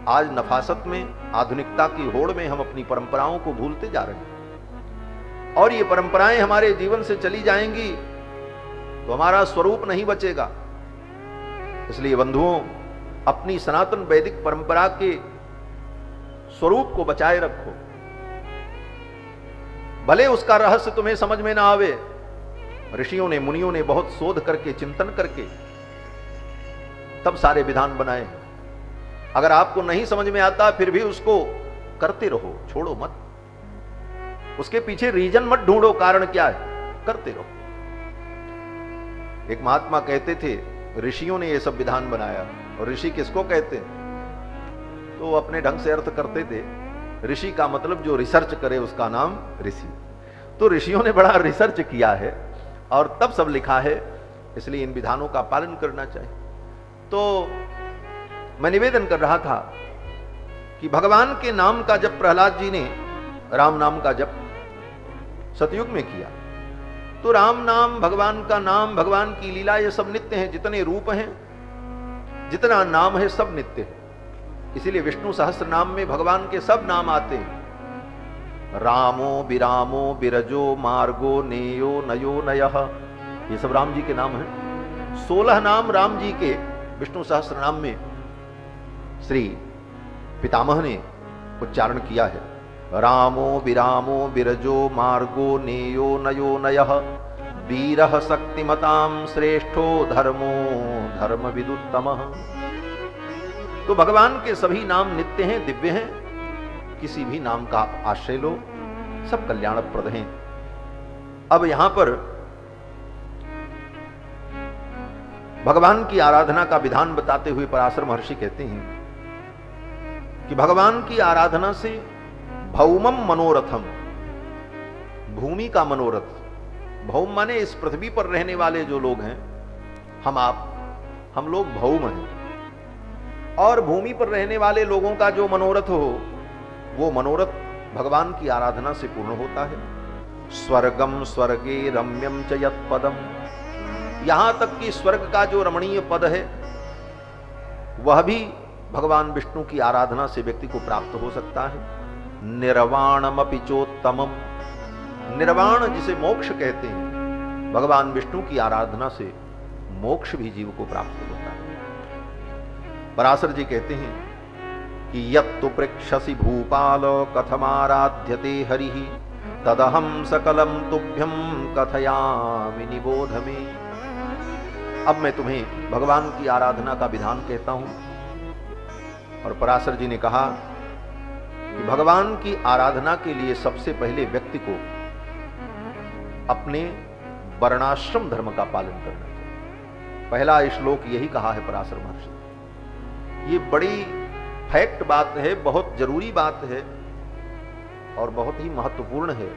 [SPEAKER 1] आज नफासत में, आधुनिकता की होड़ में हम अपनी परंपराओं को भूलते जा रहे हैं और ये परंपराएं हमारे जीवन से चली जाएंगी तो हमारा स्वरूप नहीं बचेगा। इसलिए बंधुओं, अपनी सनातन वैदिक परंपरा के स्वरूप को बचाए रखो। भले उसका रहस्य तुम्हें समझ में ना आवे, ऋषियों ने, मुनियों ने बहुत शोध करके, चिंतन करके तब सारे विधान बनाए हैं। अगर आपको नहीं समझ में आता फिर भी उसको करते रहो, छोड़ो मत, उसके पीछे रीजन मत ढूंढो, कारण क्या है, करते रहो। एक महात्मा कहते थे ऋषियों ने ये सब विधान बनाया, और ऋषि किसको कहते हैं? तो अपने ढंग से अर्थ करते थे, ऋषि का मतलब जो रिसर्च करे उसका नाम ऋषि। तो ऋषियों ने बड़ा रिसर्च किया है और तब सब लिखा है, इसलिए इन विधानों का पालन करना चाहिए। तो मैं निवेदन कर रहा था कि भगवान के नाम का जप प्रहलाद जी ने, राम नाम का जप सतयुग में किया, तो राम नाम, भगवान का नाम, भगवान की लीला, ये सब नित्य हैं। जितने रूप हैं, जितना नाम है, सब नित्य है। इसीलिए विष्णु सहस्त्र नाम में भगवान के सब नाम आते हैं। रामो विरामो विरजो मार्गो नेयो नयो नयः, ये सब राम जी के नाम हैं। 16 नाम राम जी के विष्णु सहस्त्र नाम में श्री पितामह ने उच्चारण किया है। रामो विरामो विरजो मार्गो नेयो नयो नयः, वीरः शक्तिमतां श्रेष्ठो धर्मो धर्म विदुत्तमः। तो भगवान के सभी नाम नित्य हैं, दिव्य हैं। किसी भी नाम का आश्रय लो, सब कल्याणप्रद हैं। अब यहां पर भगवान की आराधना का विधान बताते हुए पराशर महर्षि कहते हैं कि भगवान की आराधना से भौमम मनोरथम, भूमि का मनोरथ, भौम माने इस पृथ्वी पर रहने वाले जो लोग हैं, हम लोग भौम हैं, और भूमि पर रहने वाले लोगों का जो मनोरथ हो, वो मनोरथ भगवान की आराधना से पूर्ण होता है। स्वर्गम स्वर्गे रम्यम च यत्पदम, यहां तक कि स्वर्ग का जो रमणीय पद है वह भी भगवान विष्णु की आराधना से व्यक्ति को प्राप्त हो सकता है। निर्वाणमपि चोत्तमम, निर्वाण जिसे मोक्ष कहते हैं, भगवान विष्णु की आराधना से मोक्ष भी जीव को प्राप्त होता है। पराशर जी कहते हैं कि यत्तु पृक्षसि भूपाल कथमाराध्यते हरिः तदहं सकलम तुभ्यं कथयामि निबोध में। अब मैं तुम्हें भगवान की आराधना का विधान कहता हूं। और पराशर जी ने कहा कि भगवान की आराधना के लिए सबसे पहले व्यक्ति को अपने वर्णाश्रम धर्म का पालन करना चाहिए। पहला श्लोक यही कहा है पराशर महर्षि। ये बड़ी फैक्ट बात है, बहुत जरूरी बात है और बहुत ही महत्वपूर्ण है,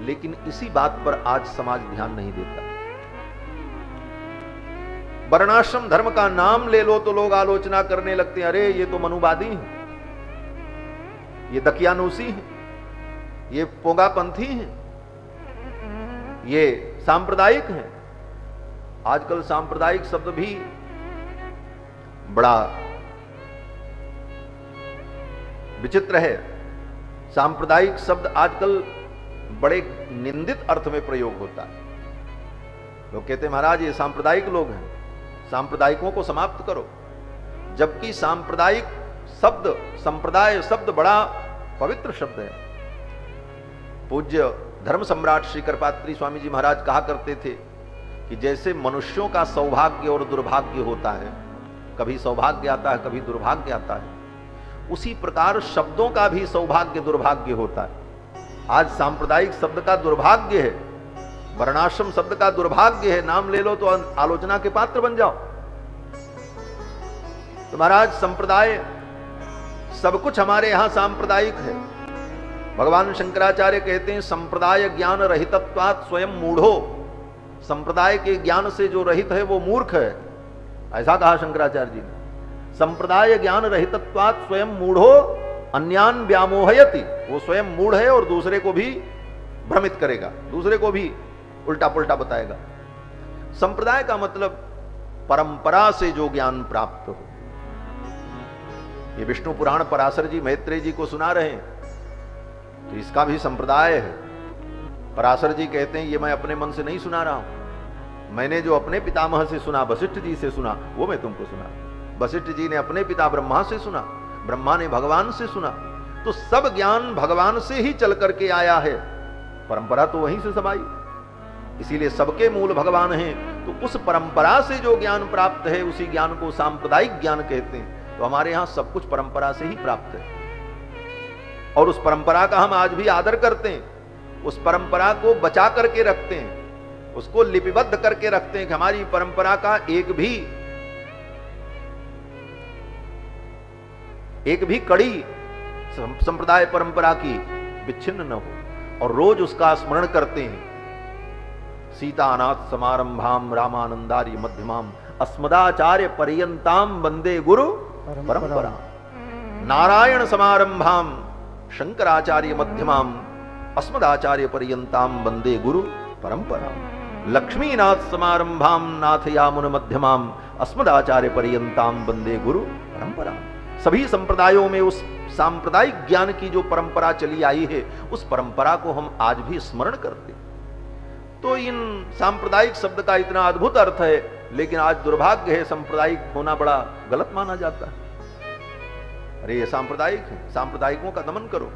[SPEAKER 1] लेकिन इसी बात पर आज समाज ध्यान नहीं देता। वर्णाश्रम धर्म का नाम ले लो तो लोग आलोचना करने लगते हैं, अरे ये तो मनुवादी हैं, ये दकियानूसी हैं, ये पोंगापंथी हैं, ये सांप्रदायिक हैं। आजकल सांप्रदायिक शब्द भी बड़ा विचित्र है। सांप्रदायिक शब्द आजकल बड़े निंदित अर्थ में प्रयोग होता है। लोग कहते हैं महाराज ये सांप्रदायिक लोग हैं, सांप्रदायिकों को समाप्त करो। जबकि सांप्रदायिक शब्द, संप्रदाय शब्द बड़ा पवित्र शब्द है। पूज्य धर्म सम्राट श्री कृपात्री स्वामी जी महाराज कहा करते थे कि जैसे मनुष्यों का सौभाग्य और दुर्भाग्य होता है, कभी सौभाग्य आता है कभी दुर्भाग्य आता है, उसी प्रकार शब्दों का भी सौभाग्य दुर्भाग्य होता है। आज सांप्रदायिक शब्द का दुर्भाग्य है, वर्णाश्रम शब्द का दुर्भाग्य है। नाम ले लो तो आलोचना के पात्र बन जाओ। तो महाराज संप्रदाय सब कुछ हमारे यहां सांप्रदायिक है। भगवान शंकराचार्य कहते हैं संप्रदाय ज्ञान रहितत्वात् स्वयं मूढ़ो। संप्रदाय के ज्ञान से जो रहित है वो मूर्ख है, ऐसा कहा शंकराचार्य जी ने। संप्रदाय ज्ञान रहितत्वात् स्वयं मूढ़ो अन्यान व्यामोहयति। वो स्वयं मूढ़ है और दूसरे को भी भ्रमित करेगा, दूसरे को भी उल्टा पुल्टा बताएगा। संप्रदाय का मतलब परंपरा से जो ज्ञान प्राप्त हो। ये विष्णु पुराण पराशर जी मैत्रेय जी को सुना रहे हैं, तो इसका भी संप्रदाय है। पराशर जी कहते हैं ये मैं अपने मन से नहीं सुना रहा हूं, मैंने जो अपने पितामह से सुना, वशिष्ठ जी से सुना, वो मैं तुमको सुना। वशिष्ठ जी ने अपने पिता ब्रह्मा से सुना, ब्रह्मा ने भगवान से सुना। तो सब ज्ञान भगवान से ही चल करके आया है, परंपरा तो वहीं से सब आई। इसीलिए सबके मूल भगवान हैं। तो उस परंपरा से जो ज्ञान प्राप्त है उसी ज्ञान को सांप्रदायिक ज्ञान कहते हैं। तो हमारे यहां सब कुछ परंपरा से ही प्राप्त है और उस परंपरा का हम आज भी आदर करते हैं, उस परंपरा को बचा करके रखते हैं, उसको लिपिबद्ध करके रखते हैं कि हमारी परंपरा का एक भी कड़ी संप्रदाय परंपरा की विच्छिन्न न हो। और रोज उसका स्मरण करते हैं। सीतानाथ समारंभाम रामानंदारी मध्यमाम अस्मदाचार्य पर्यंताम वंदे गुरु परंपरा। नारायण समारंभाम शंकराचार्य मध्यमाम अस्मदाचार्य पर्यंताम वंदे गुरु परंपरा। लक्ष्मीनाथ समारंभाम नाथयामुन मध्यमाम अस्मदाचार्य पर्यंताम वंदे गुरु परंपरा। सभी संप्रदायों में उस सांप्रदायिक ज्ञान की जो परंपरा चली आई है, उस परंपरा को हम आज भी स्मरण करते। तो इन सांप्रदायिक शब्द का इतना अद्भुत अर्थ है, लेकिन आज दुर्भाग्य है सांप्रदायिक होना बड़ा गलत माना जाता है। अरे ये सांप्रदायिक है, सांप्रदायिकों का दमन करो,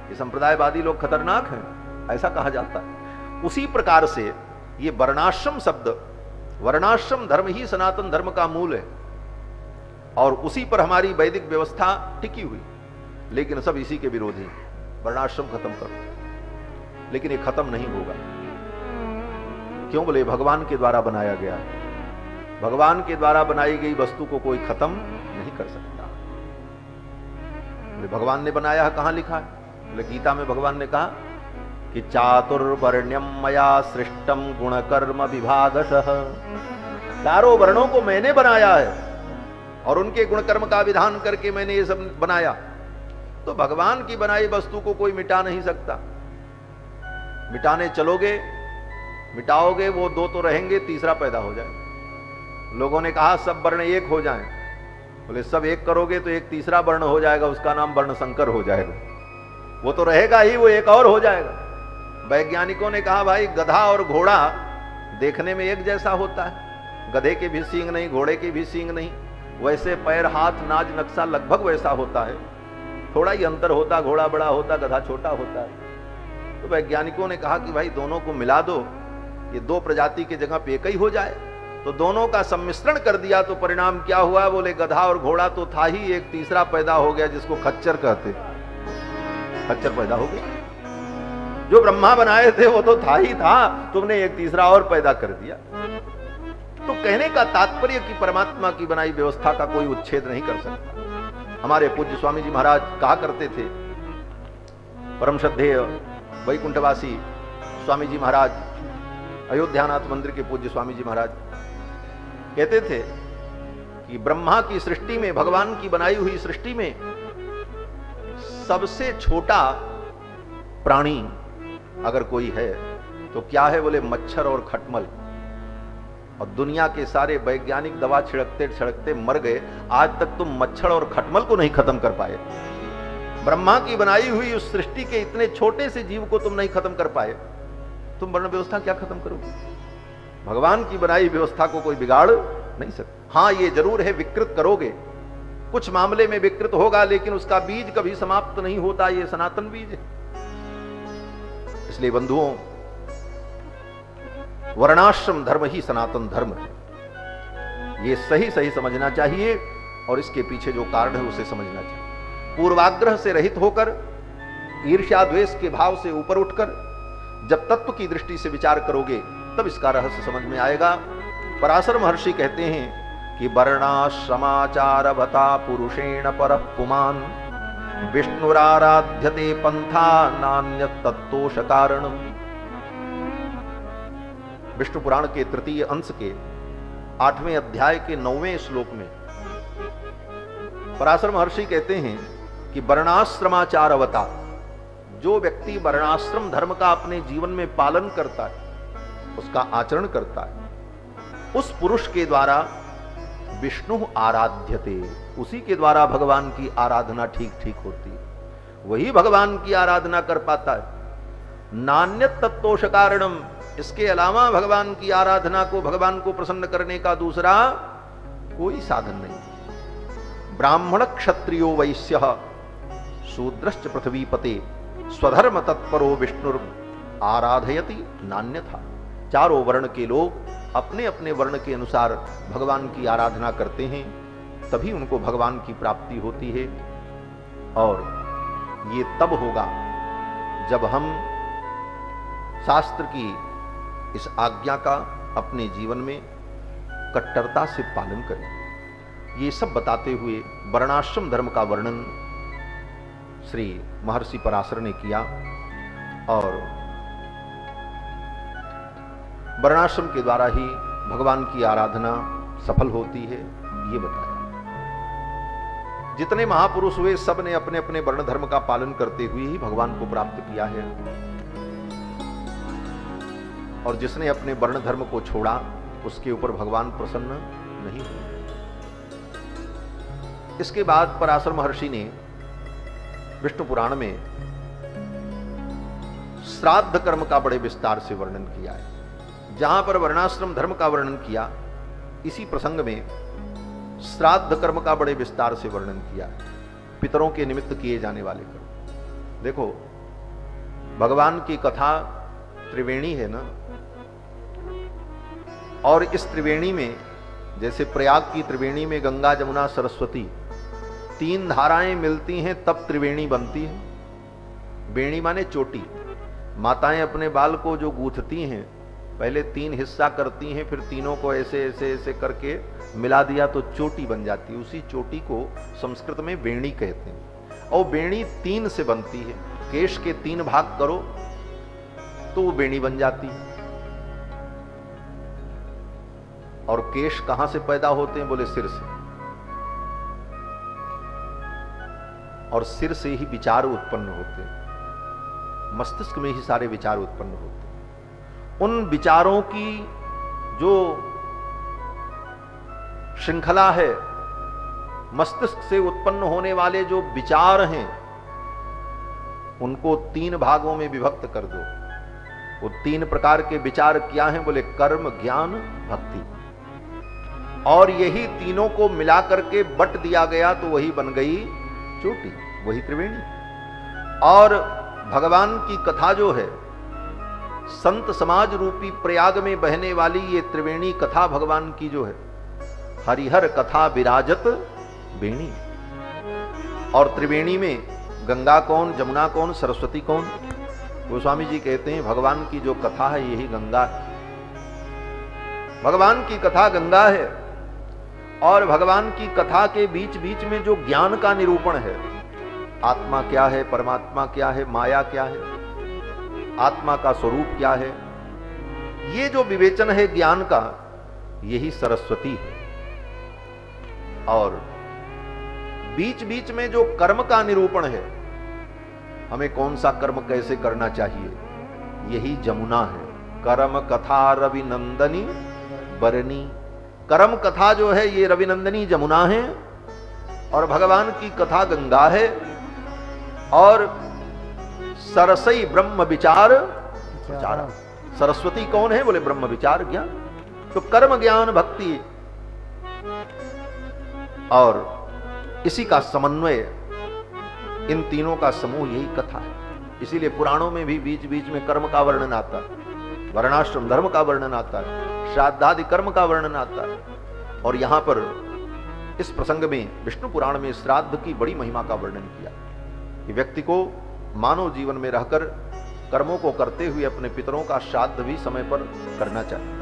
[SPEAKER 1] ये संप्रदायवादी लोग खतरनाक हैं, ऐसा कहा जाता है। उसी प्रकार से ये वर्णाश्रम शब्द, वर्णाश्रम धर्म ही सनातन धर्म का मूल है और उसी पर हमारी वैदिक व्यवस्था टिकी हुई। लेकिन सब इसी के विरोधी, वर्णाश्रम खत्म करो। लेकिन ये खत्म नहीं होगा। क्यों? बोले भगवान के द्वारा बनाया गया है। भगवान के द्वारा बनाई गई वस्तु को कोई खत्म नहीं कर सकता। बोले भगवान ने बनाया है, कहां लिखा है? बोले गीता में भगवान ने कहा कि चातुर्वर्ण्यम मया सृष्टम गुणकर्म विभागशः। चारों वर्णों को मैंने बनाया है और उनके गुणकर्म का विधान करके मैंने ये सब बनाया। तो भगवान की बनाई वस्तु को कोई मिटा नहीं सकता। मिटाने चलोगे, मिटाओगे, वो दो तो रहेंगे, तीसरा पैदा हो जाए। लोगों ने कहा सब वर्ण एक हो जाएं। बोले सब एक करोगे तो एक तीसरा वर्ण हो जाएगा, उसका नाम वर्ण संकर हो जाएगा। वो तो रहेगा ही, वो एक और हो जाएगा। वैज्ञानिकों ने कहा भाई गधा और घोड़ा देखने में एक जैसा होता है, गधे के भी सींग नहीं, घोड़े के भी सींग नहीं, वैसे पैर, हाथ, नाज, नक्शा लगभग वैसा होता है, थोड़ा ही अंतर होता, घोड़ा बड़ा होता, गधा छोटा होता है। तो वैज्ञानिकों ने कहा कि भाई दोनों को मिला दो, ये दो प्रजाति की जगह पे एक ही हो जाए। तो दोनों का सम्मिश्रण कर दिया तो परिणाम क्या हुआ? बोले गधा और घोड़ा तो था ही, एक तीसरा पैदा हो गया जिसको खच्चर कहते, खच्चर पैदा हो गया। जो ब्रह्मा बनाए थे वो तो था ही था, तुमने एक तीसरा और पैदा कर दिया। तो कहने का तात्पर्य कि परमात्मा की बनाई व्यवस्था का कोई उच्छेद नहीं कर सकता। हमारे पूज्य स्वामी जी महाराज कहा करते थे, परम श्रद्धेय वैकुंठवासी स्वामी जी महाराज, अयोध्यानाथ मंदिर के पूज्य स्वामी जी महाराज कहते थे कि ब्रह्मा की सृष्टि में, भगवान की बनाई हुई सृष्टि में सबसे छोटा प्राणी अगर कोई है तो क्या है? बोले मच्छर और खटमल। और दुनिया के सारे वैज्ञानिक दवा छिड़कते छिड़कते मर गए, आज तक तुम मच्छर और खटमल को नहीं खत्म कर पाए। ब्रह्मा की बनाई हुई उस सृष्टि के इतने छोटे से जीव को तुम नहीं खत्म कर पाए, तुम वर्ण व्यवस्था क्या खत्म करोगे? भगवान की बनाई व्यवस्था को कोई बिगाड़ नहीं सकता। हां, ये जरूर है विकृत करोगे, कुछ मामले में विकृत होगा, लेकिन उसका बीज कभी समाप्त नहीं होता, ये सनातन बीज है। इसलिए बंधुओं, वर्णाश्रम धर्म ही सनातन धर्म है, ये सही सही समझना चाहिए और इसके पीछे जो कारण है उसे समझना चाहिए। पूर्वाग्रह से रहित होकर, ईर्ष्या द्वेष के भाव से ऊपर उठकर जब तत्व की दृष्टि से विचार करोगे तब इसका रहस्य समझ में आएगा। पराशर महर्षि कहते हैं कि वर्णाश्रमाचारवता पुरुषेण परः पुमान् विष्णुराराध्यते पंथा नान्यत् तत्तोष कारणम्। विष्णु पुराण के तृतीय अंश के 8वें अध्याय के 9वें श्लोक में पराशर महर्षि कहते हैं कि वर्णाश्रमाचारवता, जो व्यक्ति वर्णाश्रम धर्म का अपने जीवन में पालन करता है, उसका आचरण करता है, उस पुरुष के द्वारा विष्णु आराध्यते, उसी के द्वारा भगवान की आराधना ठीक ठीक होती है, वही भगवान की आराधना कर पाता है। नान्यत् तत्तोष कारणम, इसके अलावा भगवान की आराधना को, भगवान को प्रसन्न करने का दूसरा कोई साधन नहीं। ब्राह्मण क्षत्रियो वैश्य शूद्रश्च पृथ्वीपते स्वधर्म तत्परो विष्णुर आराधयति नान्यथा। चारों वर्ण के लोग अपने अपने वर्ण के अनुसार भगवान की आराधना करते हैं, तभी उनको भगवान की प्राप्ति होती है। और ये तब होगा जब हम शास्त्र की इस आज्ञा का अपने जीवन में कट्टरता से पालन करें। ये सब बताते हुए वर्णाश्रम धर्म का वर्णन श्री महर्षि पराशर ने किया और वर्णाश्रम के द्वारा ही भगवान की आराधना सफल होती है, ये बताया। जितने महापुरुष हुए सब ने अपने अपने वर्ण धर्म का पालन करते हुए ही भगवान को प्राप्त किया है, और जिसने अपने वर्ण धर्म को छोड़ा उसके ऊपर भगवान प्रसन्न नहीं हुए। इसके बाद पराशर महर्षि ने विष्णु पुराण में श्राद्ध कर्म का बड़े विस्तार से वर्णन किया है। जहां पर वर्णाश्रम धर्म का वर्णन किया, इसी प्रसंग में श्राद्ध कर्म का बड़े विस्तार से वर्णन किया है। पितरों के निमित्त किए जाने वाले कर्म। देखो, भगवान की कथा त्रिवेणी है ना, और इस त्रिवेणी में जैसे प्रयाग की त्रिवेणी में गंगा जमुना सरस्वती तीन धाराएं मिलती हैं तब त्रिवेणी बनती है। वेणी माने चोटी। माताएं अपने बाल को जो गूंथती हैं पहले तीन हिस्सा करती हैं, फिर तीनों को ऐसे ऐसे ऐसे करके मिला दिया तो चोटी बन जाती है। उसी चोटी को संस्कृत में वेणी कहते हैं। और वेणी तीन से बनती है। केश के तीन भाग करो तो वो वेणी बन जाती है। और केश कहां से पैदा होते हैं? बोले सिर से। और सिर से ही विचार उत्पन्न होते हैं। मस्तिष्क में ही सारे विचार उत्पन्न होते हैं। उन विचारों की जो श्रृंखला है, मस्तिष्क से उत्पन्न होने वाले जो विचार हैं, उनको तीन भागों में विभक्त कर दो। वो तीन प्रकार के विचार क्या हैं? बोले कर्म, ज्ञान, भक्ति। और यही तीनों को मिला करके बट दिया गया तो वही बन गई चोटी, वही त्रिवेणी। और भगवान की कथा जो है, संत समाज रूपी प्रयाग में बहने वाली ये त्रिवेणी कथा भगवान की जो है, हरिहर कथा विराजत वेणी। और त्रिवेणी में गंगा कौन, जमुना कौन, सरस्वती कौन? गोस्वामी जी कहते हैं भगवान की जो कथा है यही गंगा है। भगवान की कथा गंगा है। और भगवान की कथा के बीच बीच में जो ज्ञान का निरूपण है, आत्मा क्या है, परमात्मा क्या है, माया क्या है, आत्मा का स्वरूप क्या है, ये जो विवेचन है ज्ञान का, यही सरस्वती है। और बीच बीच में जो कर्म का निरूपण है, हमें कौन सा कर्म कैसे करना चाहिए, यही जमुना है। कर्म कथा रविनंदनी बरनी, कर्म कथा जो है ये रविनंदनी जमुना है, और भगवान की कथा गंगा है। और सरसई ब्रह्म विचार विचारा, सरस्वती कौन है? बोले ब्रह्म विचार ज्ञान। तो कर्म ज्ञान भक्ति और इसी का समन्वय, इन तीनों का समूह यही कथा है। इसीलिए पुराणों में भी बीच बीच में कर्म का वर्णन आता है, वर्णाश्रम धर्म का वर्णन आता है, श्राद्धादि कर्म का वर्णन आता है। और यहां पर इस प्रसंग में विष्णु पुराण में श्राद्ध की बड़ी महिमा का वर्णन किया कि व्यक्ति को मानव जीवन में रहकर कर्मों को करते हुए अपने पितरों का श्राद्ध भी समय पर करना चाहिए।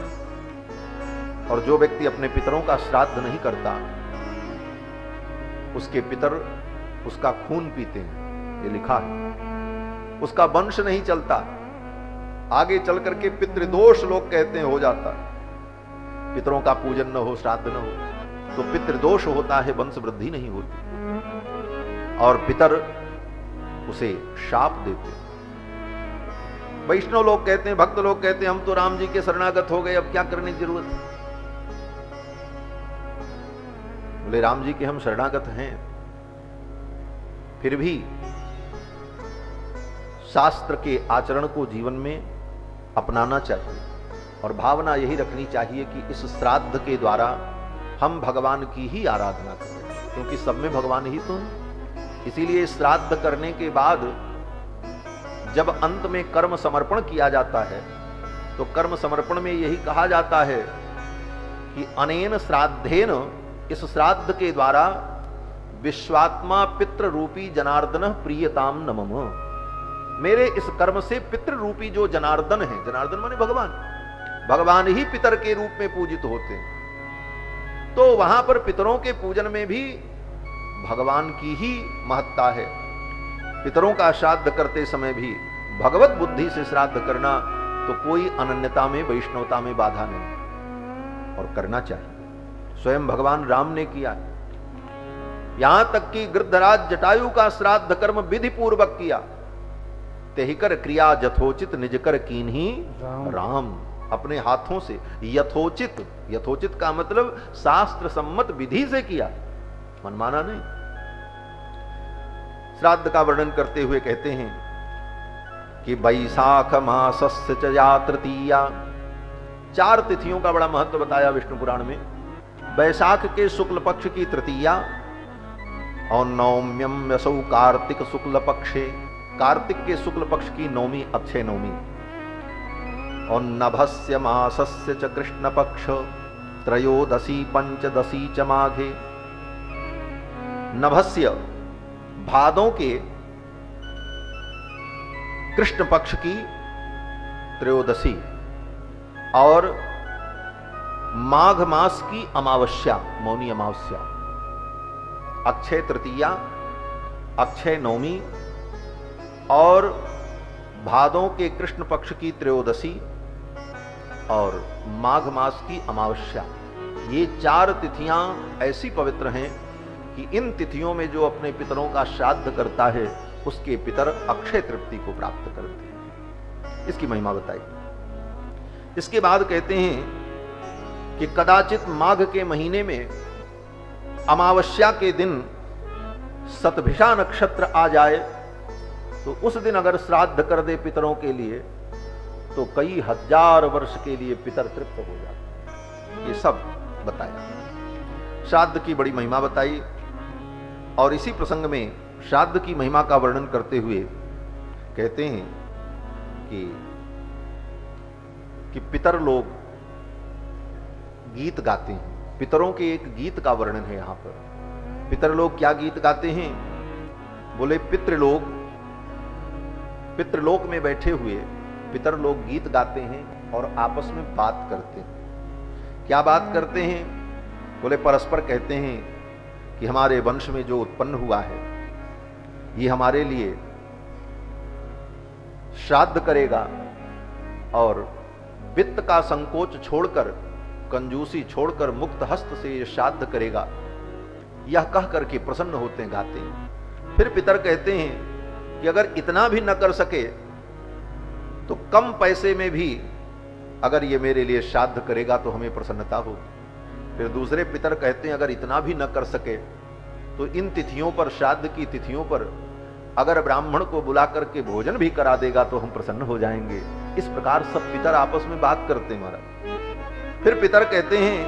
[SPEAKER 1] और जो व्यक्ति अपने पितरों का श्राद्ध नहीं करता, उसके पितर उसका खून पीते हैं, ये लिखा है। उसका वंश नहीं चलता, आगे चल करके पितृदोष लोग कहते हैं हो जाता है। पितरों का पूजन न हो, श्राद्ध न हो तो पितृदोष होता है, वंश वृद्धि नहीं होती। और पितर उसे शाप देते। वैष्णव लोग कहते हैं, भक्त लोग कहते हैं, हम तो राम जी के शरणागत हो गए, अब क्या करने की जरूरत है? बोले राम जी के हम शरणागत हैं, फिर भी शास्त्र के आचरण को जीवन में अपनाना चाहिए। और भावना यही रखनी चाहिए कि इस श्राद्ध के द्वारा हम भगवान की ही आराधना करें, क्योंकि सब में भगवान ही तो है। इसीलिए श्राद्ध करने के बाद जब अंत में कर्म समर्पण किया जाता है, तो कर्म समर्पण में यही कहा जाता है कि अनेन श्राद्धेन, इस श्राद्ध के द्वारा विश्वात्मा पितृ रूपी जनार्दन प्रियताम नमः, मेरे इस कर्म से पितृ रूपी जो जनार्दन है, जनार्दन माने भगवान, भगवान ही पितर के रूप में पूजित होते हैं। तो वहां पर पितरों के पूजन में भी भगवान की ही महत्ता है। पितरों का श्राद्ध करते समय भी भगवत बुद्धि से श्राद्ध करना, तो कोई अनन्यता में, वैष्णवता में बाधा नहीं, और करना चाहिए। स्वयं भगवान राम ने किया, यहां तक कि गृद्धराज जटायु का श्राद्ध कर्म विधि पूर्वक किया। तेहिकर क्रिया यथोचित निज कर कीन्ही राम, अपने हाथों से यथोचित, यथोचित का मतलब शास्त्र सम्मत विधि से किया, मनमाना नहीं। श्राद्ध का वर्णन करते हुए कहते हैं कि वैशाख मासस्य च या तृतीया, 4 तिथियों का बड़ा महत्व बताया विष्णु पुराण में। वैशाख के शुक्ल पक्ष की तृतीया, और नौम्यम यसौ कार्तिक शुक्ल पक्षे, कार्तिक के शुक्ल पक्ष की नौमी अक्षय नौमी, और नभस्य मासस्य च कृष्ण पक्ष त्रयोदशी पंचदशी च माघे। नभस्य भादों के कृष्ण पक्ष की त्रयोदशी, और माघ मास की अमावस्या, मौनी अमावस्या, अक्षय तृतीया, अक्षय नवमी, और भादों के कृष्ण पक्ष की त्रयोदशी, और माघ मास की अमावस्या। ये 4 तिथियां ऐसी पवित्र हैं कि इन तिथियों में जो अपने पितरों का श्राद्ध करता है, उसके पितर अक्षय तृप्ति को प्राप्त करते हैं। इसकी महिमा बताई। इसके बाद कहते हैं कि कदाचित माघ के महीने में अमावस्या के दिन शतभिषा नक्षत्र आ जाए, तो उस दिन अगर श्राद्ध कर दे पितरों के लिए, तो कई हजार वर्ष के लिए पितर तृप्त हो जाते। ये सब बताया, श्राद्ध की बड़ी महिमा बताई। और इसी प्रसंग में श्राद्ध की महिमा का वर्णन करते हुए कहते हैं कि पितर लोग गीत गाते हैं। पितरों के एक गीत का वर्णन है यहां पर। पितर लोग क्या गीत गाते हैं? बोले पितृलोक में बैठे हुए पितर लोग गीत गाते हैं और आपस में बात करते हैं। क्या बात करते हैं? बोले परस्पर कहते हैं कि हमारे वंश में जो उत्पन्न हुआ है ये हमारे लिए श्राद्ध करेगा और वित्त का संकोच छोड़कर, कंजूसी छोड़कर मुक्त हस्त से ये श्राद्ध करेगा, यह कह करके प्रसन्न होते हैं, गाते हैं। फिर पितर कहते हैं कि अगर इतना भी न कर सके तो कम पैसे में भी अगर ये मेरे लिए श्राद्ध करेगा तो हमें प्रसन्नता होगी। फिर दूसरे पितर कहते हैं अगर इतना भी न कर सके तो इन तिथियों पर, श्राद्ध की तिथियों पर अगर ब्राह्मण को बुला करके भोजन भी करा देगा तो हम प्रसन्न हो जाएंगे। इस प्रकार सब पितर आपस में बात करते हैं महाराज। फिर पितर कहते हैं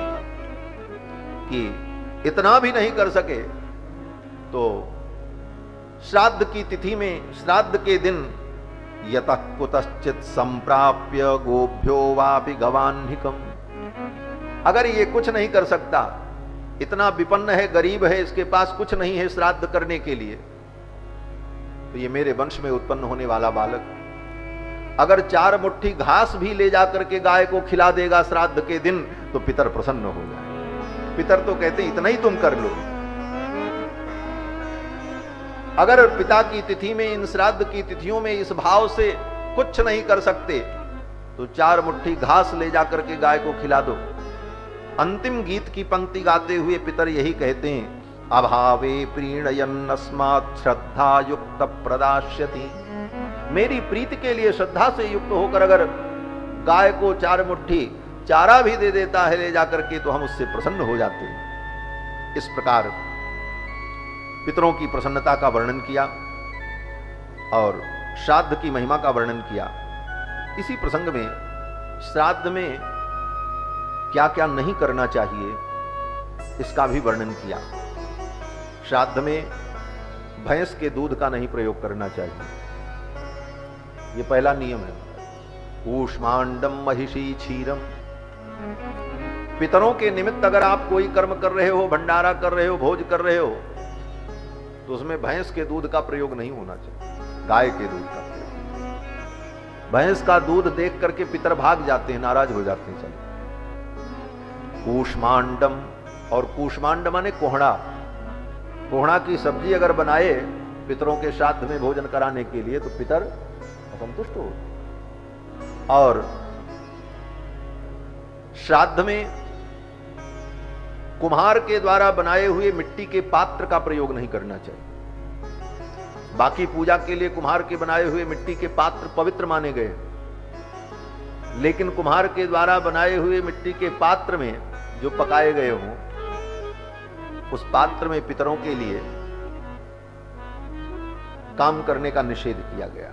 [SPEAKER 1] कि इतना भी नहीं कर सके तो श्राद्ध की तिथि में, श्राद्ध के दिन यतः कुतश्चित संप्राप्य गोभ्यो वापि गवान्हिकम, अगर ये कुछ नहीं कर सकता, इतना विपन्न है, गरीब है, इसके पास कुछ नहीं है श्राद्ध करने के लिए, तो ये मेरे वंश में उत्पन्न होने वाला बालक अगर 4 मुट्ठी घास भी ले जाकर के गाय को खिला देगा श्राद्ध के दिन तो पितर प्रसन्न हो जाए। पितर तो कहते हैं इतना ही तुम कर लो। अगर पिता की तिथि में, इन श्राद्ध की तिथियों में इस भाव से कुछ नहीं कर सकते तो 4 मुट्ठी घास ले जाकर के गाय को खिला दो। अंतिम गीत की पंक्ति गाते हुए पितर यही कहते हैं, अभावे प्रीणयन्नस्मात् श्रद्धा युक्त प्रदास्यति, मेरी प्रीति के लिए श्रद्धा से युक्त होकर अगर गाय को 4 मुट्ठी चारा भी दे देता है ले जाकर के तो हम उससे प्रसन्न हो जाते हैं। इस प्रकार पितरों की प्रसन्नता का वर्णन किया और श्राद्ध की महिमा का वर्णन किया। इसी प्रसंग में श्राद्ध में क्या क्या नहीं करना चाहिए इसका भी वर्णन किया। श्राद्ध में भैंस के दूध का नहीं प्रयोग करना चाहिए, ये पहला नियम है। ऊष्मांडम महिषी क्षीरम, पितरों के निमित्त अगर आप कोई कर्म कर रहे हो, भंडारा कर रहे हो, भोज कर रहे हो तो उसमें भैंस के दूध का प्रयोग नहीं होना चाहिए, गाय के दूध का प्रयोग। भैंस का दूध देख करके पितर भाग जाते हैं, नाराज हो जाते हैं। चलो कूष्मांडम, और कूष्मांड माने कोहड़ा, कोहड़ा की सब्जी अगर बनाए पितरों के श्राद्ध में भोजन कराने के लिए तो पितर असंतुष्ट हो। और श्राद्ध में कुम्हार के द्वारा बनाए हुए मिट्टी के पात्र का प्रयोग नहीं करना चाहिए। बाकी पूजा के लिए कुम्हार के बनाए हुए मिट्टी के पात्र पवित्र माने गए, लेकिन कुम्हार के द्वारा बनाए हुए मिट्टी के पात्र में जो पकाए गए हों उस पात्र में पितरों के लिए काम करने का निषेध किया गया।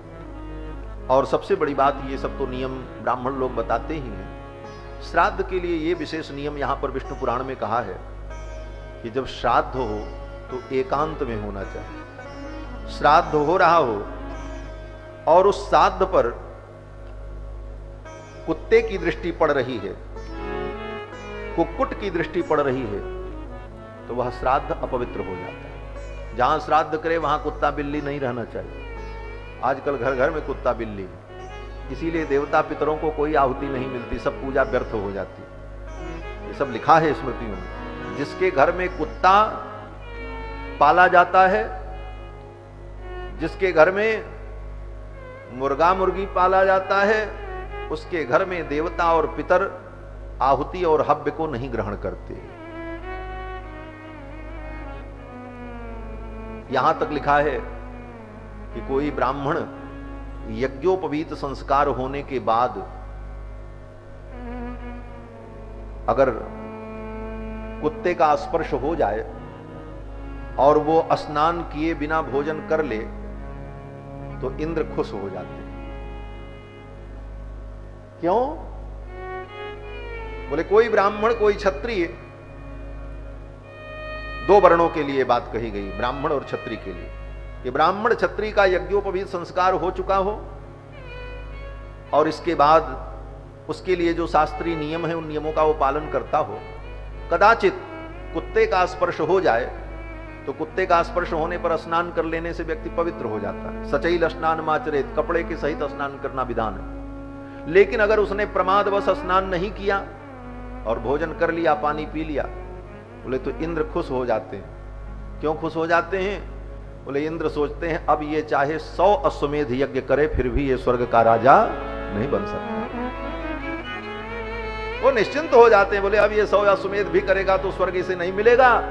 [SPEAKER 1] और सबसे बड़ी बात, ये सब तो नियम ब्राह्मण लोग बताते ही हैं, श्राद्ध के लिए ये विशेष नियम यहां पर विष्णु पुराण में कहा है कि जब श्राद्ध हो तो एकांत में होना चाहिए। श्राद्ध हो रहा हो और उस श्राद्ध पर कुत्ते की दृष्टि पड़ रही है, कुक्कुट की दृष्टि पड़ रही है, तो वह श्राद्ध अपवित्र हो जाता है। जहां श्राद्ध करे वहां कुत्ता बिल्ली नहीं रहना चाहिए। आजकल घर घर में कुत्ता बिल्ली है, इसीलिए देवता पितरों को कोई आहुति नहीं मिलती, सब पूजा व्यर्थ हो जाती है। ये सब लिखा है स्मृतियों में। जिसके घर में कुत्ता पाला जाता है, जिसके घर में मुर्गा मुर्गी पाला जाता है, उसके घर में देवता और पितर आहुति और हव्य को नहीं ग्रहण करते। यहां तक लिखा है कि कोई ब्राह्मण यज्ञोपवीत संस्कार होने के बाद अगर कुत्ते का स्पर्श हो जाए और वो स्नान किए बिना भोजन कर ले तो इंद्र खुश हो जाते हैं। क्यों? बोले कोई ब्राह्मण, कोई क्षत्रिय दो वर्णों के लिए बात कही गई, ब्राह्मण और क्षत्रिय के लिए, कि ब्राह्मण क्षत्रिय का यज्ञोपवीत संस्कार हो चुका हो और इसके बाद उसके लिए जो शास्त्रीय नियम है उन नियमों का वो पालन करता हो। कदाचित कुत्ते का स्पर्श हो जाए तो कुत्ते का स्पर्श होने पर स्नान कर लेने से व्यक्ति पवित्र हो जाता है। सचैल स्नान माचरेत, कपड़े के सहित स्नान करना विधान है। लेकिन अगर उसने प्रमादवश स्नान नहीं किया और भोजन कर लिया, पानी पी लिया, बोले तो इंद्र खुश हो जाते हैं। क्यों खुश हो जाते हैं? बोले इंद्र सोचते हैं अब ये चाहे 100 अश्वमेध यज्ञ करे फिर भी ये स्वर्ग का राजा नहीं बन सकता। वो निश्चिंत हो जाते हैं, बोले अब ये 100 अश्वमेध भी करेगा तो स्वर्ग इसे नहीं मिलेगा,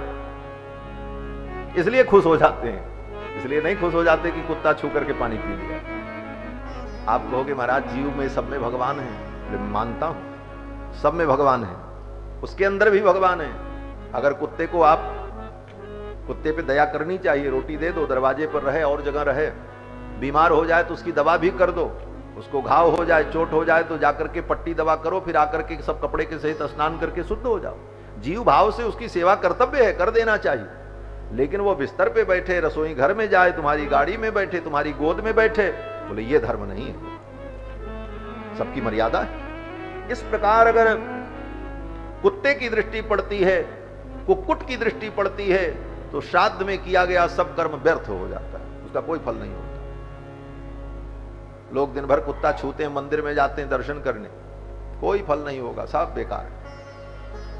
[SPEAKER 1] इसलिए खुश हो जाते हैं। इसलिए नहीं खुश हो जाते कि कुत्ता छू करके पानी पी लिया। आप कहोगे महाराज जीव में सब में भगवान है, मानता हूं सब में भगवान है, उसके अंदर भी भगवान है। अगर कुत्ते को आप कुत्ते पे दया करनी चाहिए, रोटी दे दो, दरवाजे पर रहे और जगह रहे, बीमार हो जाए तो उसकी दवा भी कर दो, उसको घाव हो जाए, चोट हो जाए तो जाकर के पट्टी दवा करो, फिर आकर के सब कपड़े के सहित स्नान करके शुद्ध हो जाओ। जीव भाव से उसकी सेवा कर्तव्य है, कर देना चाहिए। लेकिन वो बिस्तर पे बैठे, रसोई घर में जाए, तुम्हारी गाड़ी में बैठे, तुम्हारी गोद में बैठे, बोले ये धर्म नहीं है। सबकी मर्यादा है। इस प्रकार अगर कुत्ते की दृष्टि पड़ती है, कुक्कुट की दृष्टि पड़ती है, तो श्राद्ध में किया गया सब कर्म व्यर्थ हो जाता है, उसका कोई फल नहीं होता। लोग दिन भर कुत्ता छूते हैं, मंदिर में जाते हैं दर्शन करने, कोई फल नहीं होगा, सब बेकार।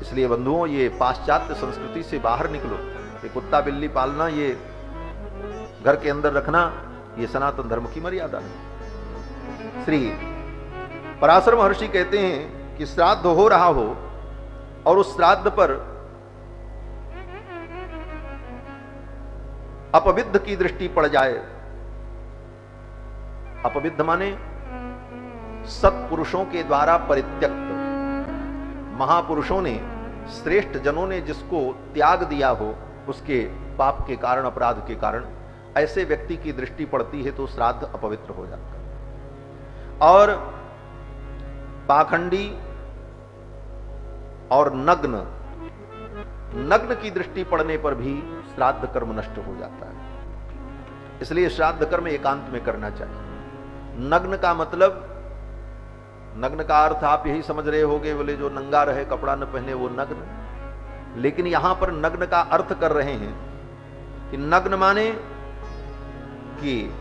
[SPEAKER 1] इसलिए बंधुओं, ये पाश्चात्य संस्कृति से बाहर निकलो। ये कुत्ता बिल्ली पालना, ये घर के अंदर रखना, ये सनातन धर्म की मर्यादा है। श्री पराशर महर्षि कहते हैं कि श्राद्ध हो रहा हो और उस श्राद्ध पर अपविद्ध की दृष्टि पड़ जाए। अपविद्ध माने सत्पुरुषों के द्वारा परित्यक्त, महापुरुषों ने, श्रेष्ठ जनों ने जिसको त्याग दिया हो, उसके पाप के कारण, अपराध के कारण ऐसे व्यक्ति की दृष्टि पड़ती है तो श्राद्ध अपवित्र हो जाता है। और पाखंडी और नग्न की दृष्टि पड़ने पर भी श्राद्ध कर्म नष्ट हो जाता है। इसलिए श्राद्ध कर्म एकांत में करना चाहिए। नग्न का मतलब, नग्न का अर्थ आप यही समझ रहे होगे, बोले जो नंगा रहे, कपड़ा न पहने, वो नग्न। लेकिन यहां पर नग्न का अर्थ कर रहे हैं कि नग्न माने कि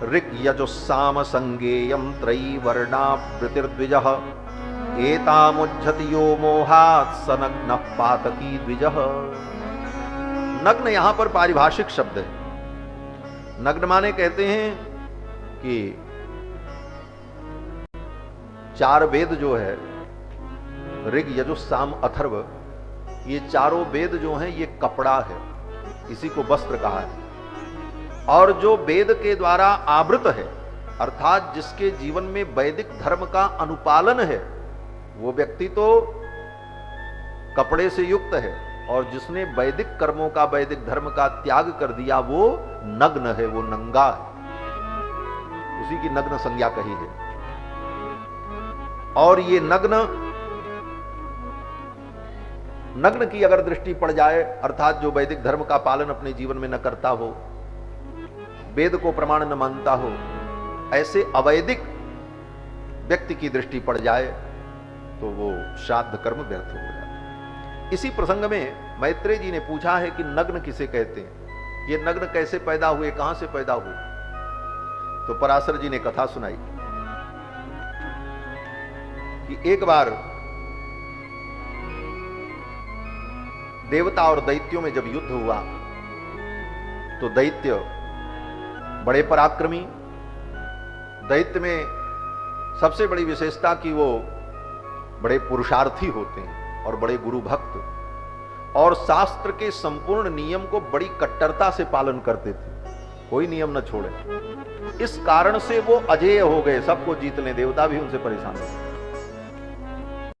[SPEAKER 1] ऋक् यजुस्साम संगेयम त्रयी वर्णा वृतिर्द्विजः एतामुज्झति यो मोहात् स नग्नः पातकी द्विजः। नग्न यहां पर पारिभाषिक शब्द है। नग्न माने कहते हैं कि 4 वेद जो है, ऋग यजुस्साम अथर्व, ये चारों वेद जो हैं ये कपड़ा है, इसी को वस्त्र कहा है। और जो वेद के द्वारा आवृत है, अर्थात जिसके जीवन में वैदिक धर्म का अनुपालन है, वो व्यक्ति तो कपड़े से युक्त है, और जिसने वैदिक कर्मों का, वैदिक धर्म का त्याग कर दिया, वो नग्न है, वो नंगा है। उसी की नग्न संज्ञा कही है। और ये नग्न की अगर दृष्टि पड़ जाए, अर्थात जो वैदिक धर्म का पालन अपने जीवन में न करता हो, वेद को प्रमाण न मानता हो, ऐसे अवैदिक व्यक्ति की दृष्टि पड़ जाए तो वो श्राद्ध कर्म व्यर्थ हो जाता। इसी प्रसंग में मैत्रेय जी ने पूछा है कि नग्न किसे कहते हैं, ये नग्न कैसे पैदा हुए, कहां से पैदा हुए? तो पराशर जी ने कथा सुनाई कि एक बार देवता और दैत्यों में जब युद्ध हुआ तो दैत्य बड़े पराक्रमी, दैत्य में सबसे बड़ी विशेषता कि वो बड़े पुरुषार्थी होते हैं और बड़े गुरु भक्त, और शास्त्र के संपूर्ण नियम को बड़ी कट्टरता से पालन करते थे, कोई नियम न छोड़े। इस कारण से वो अजेय हो गए, सबको जीत लें, देवता भी उनसे परेशान हो।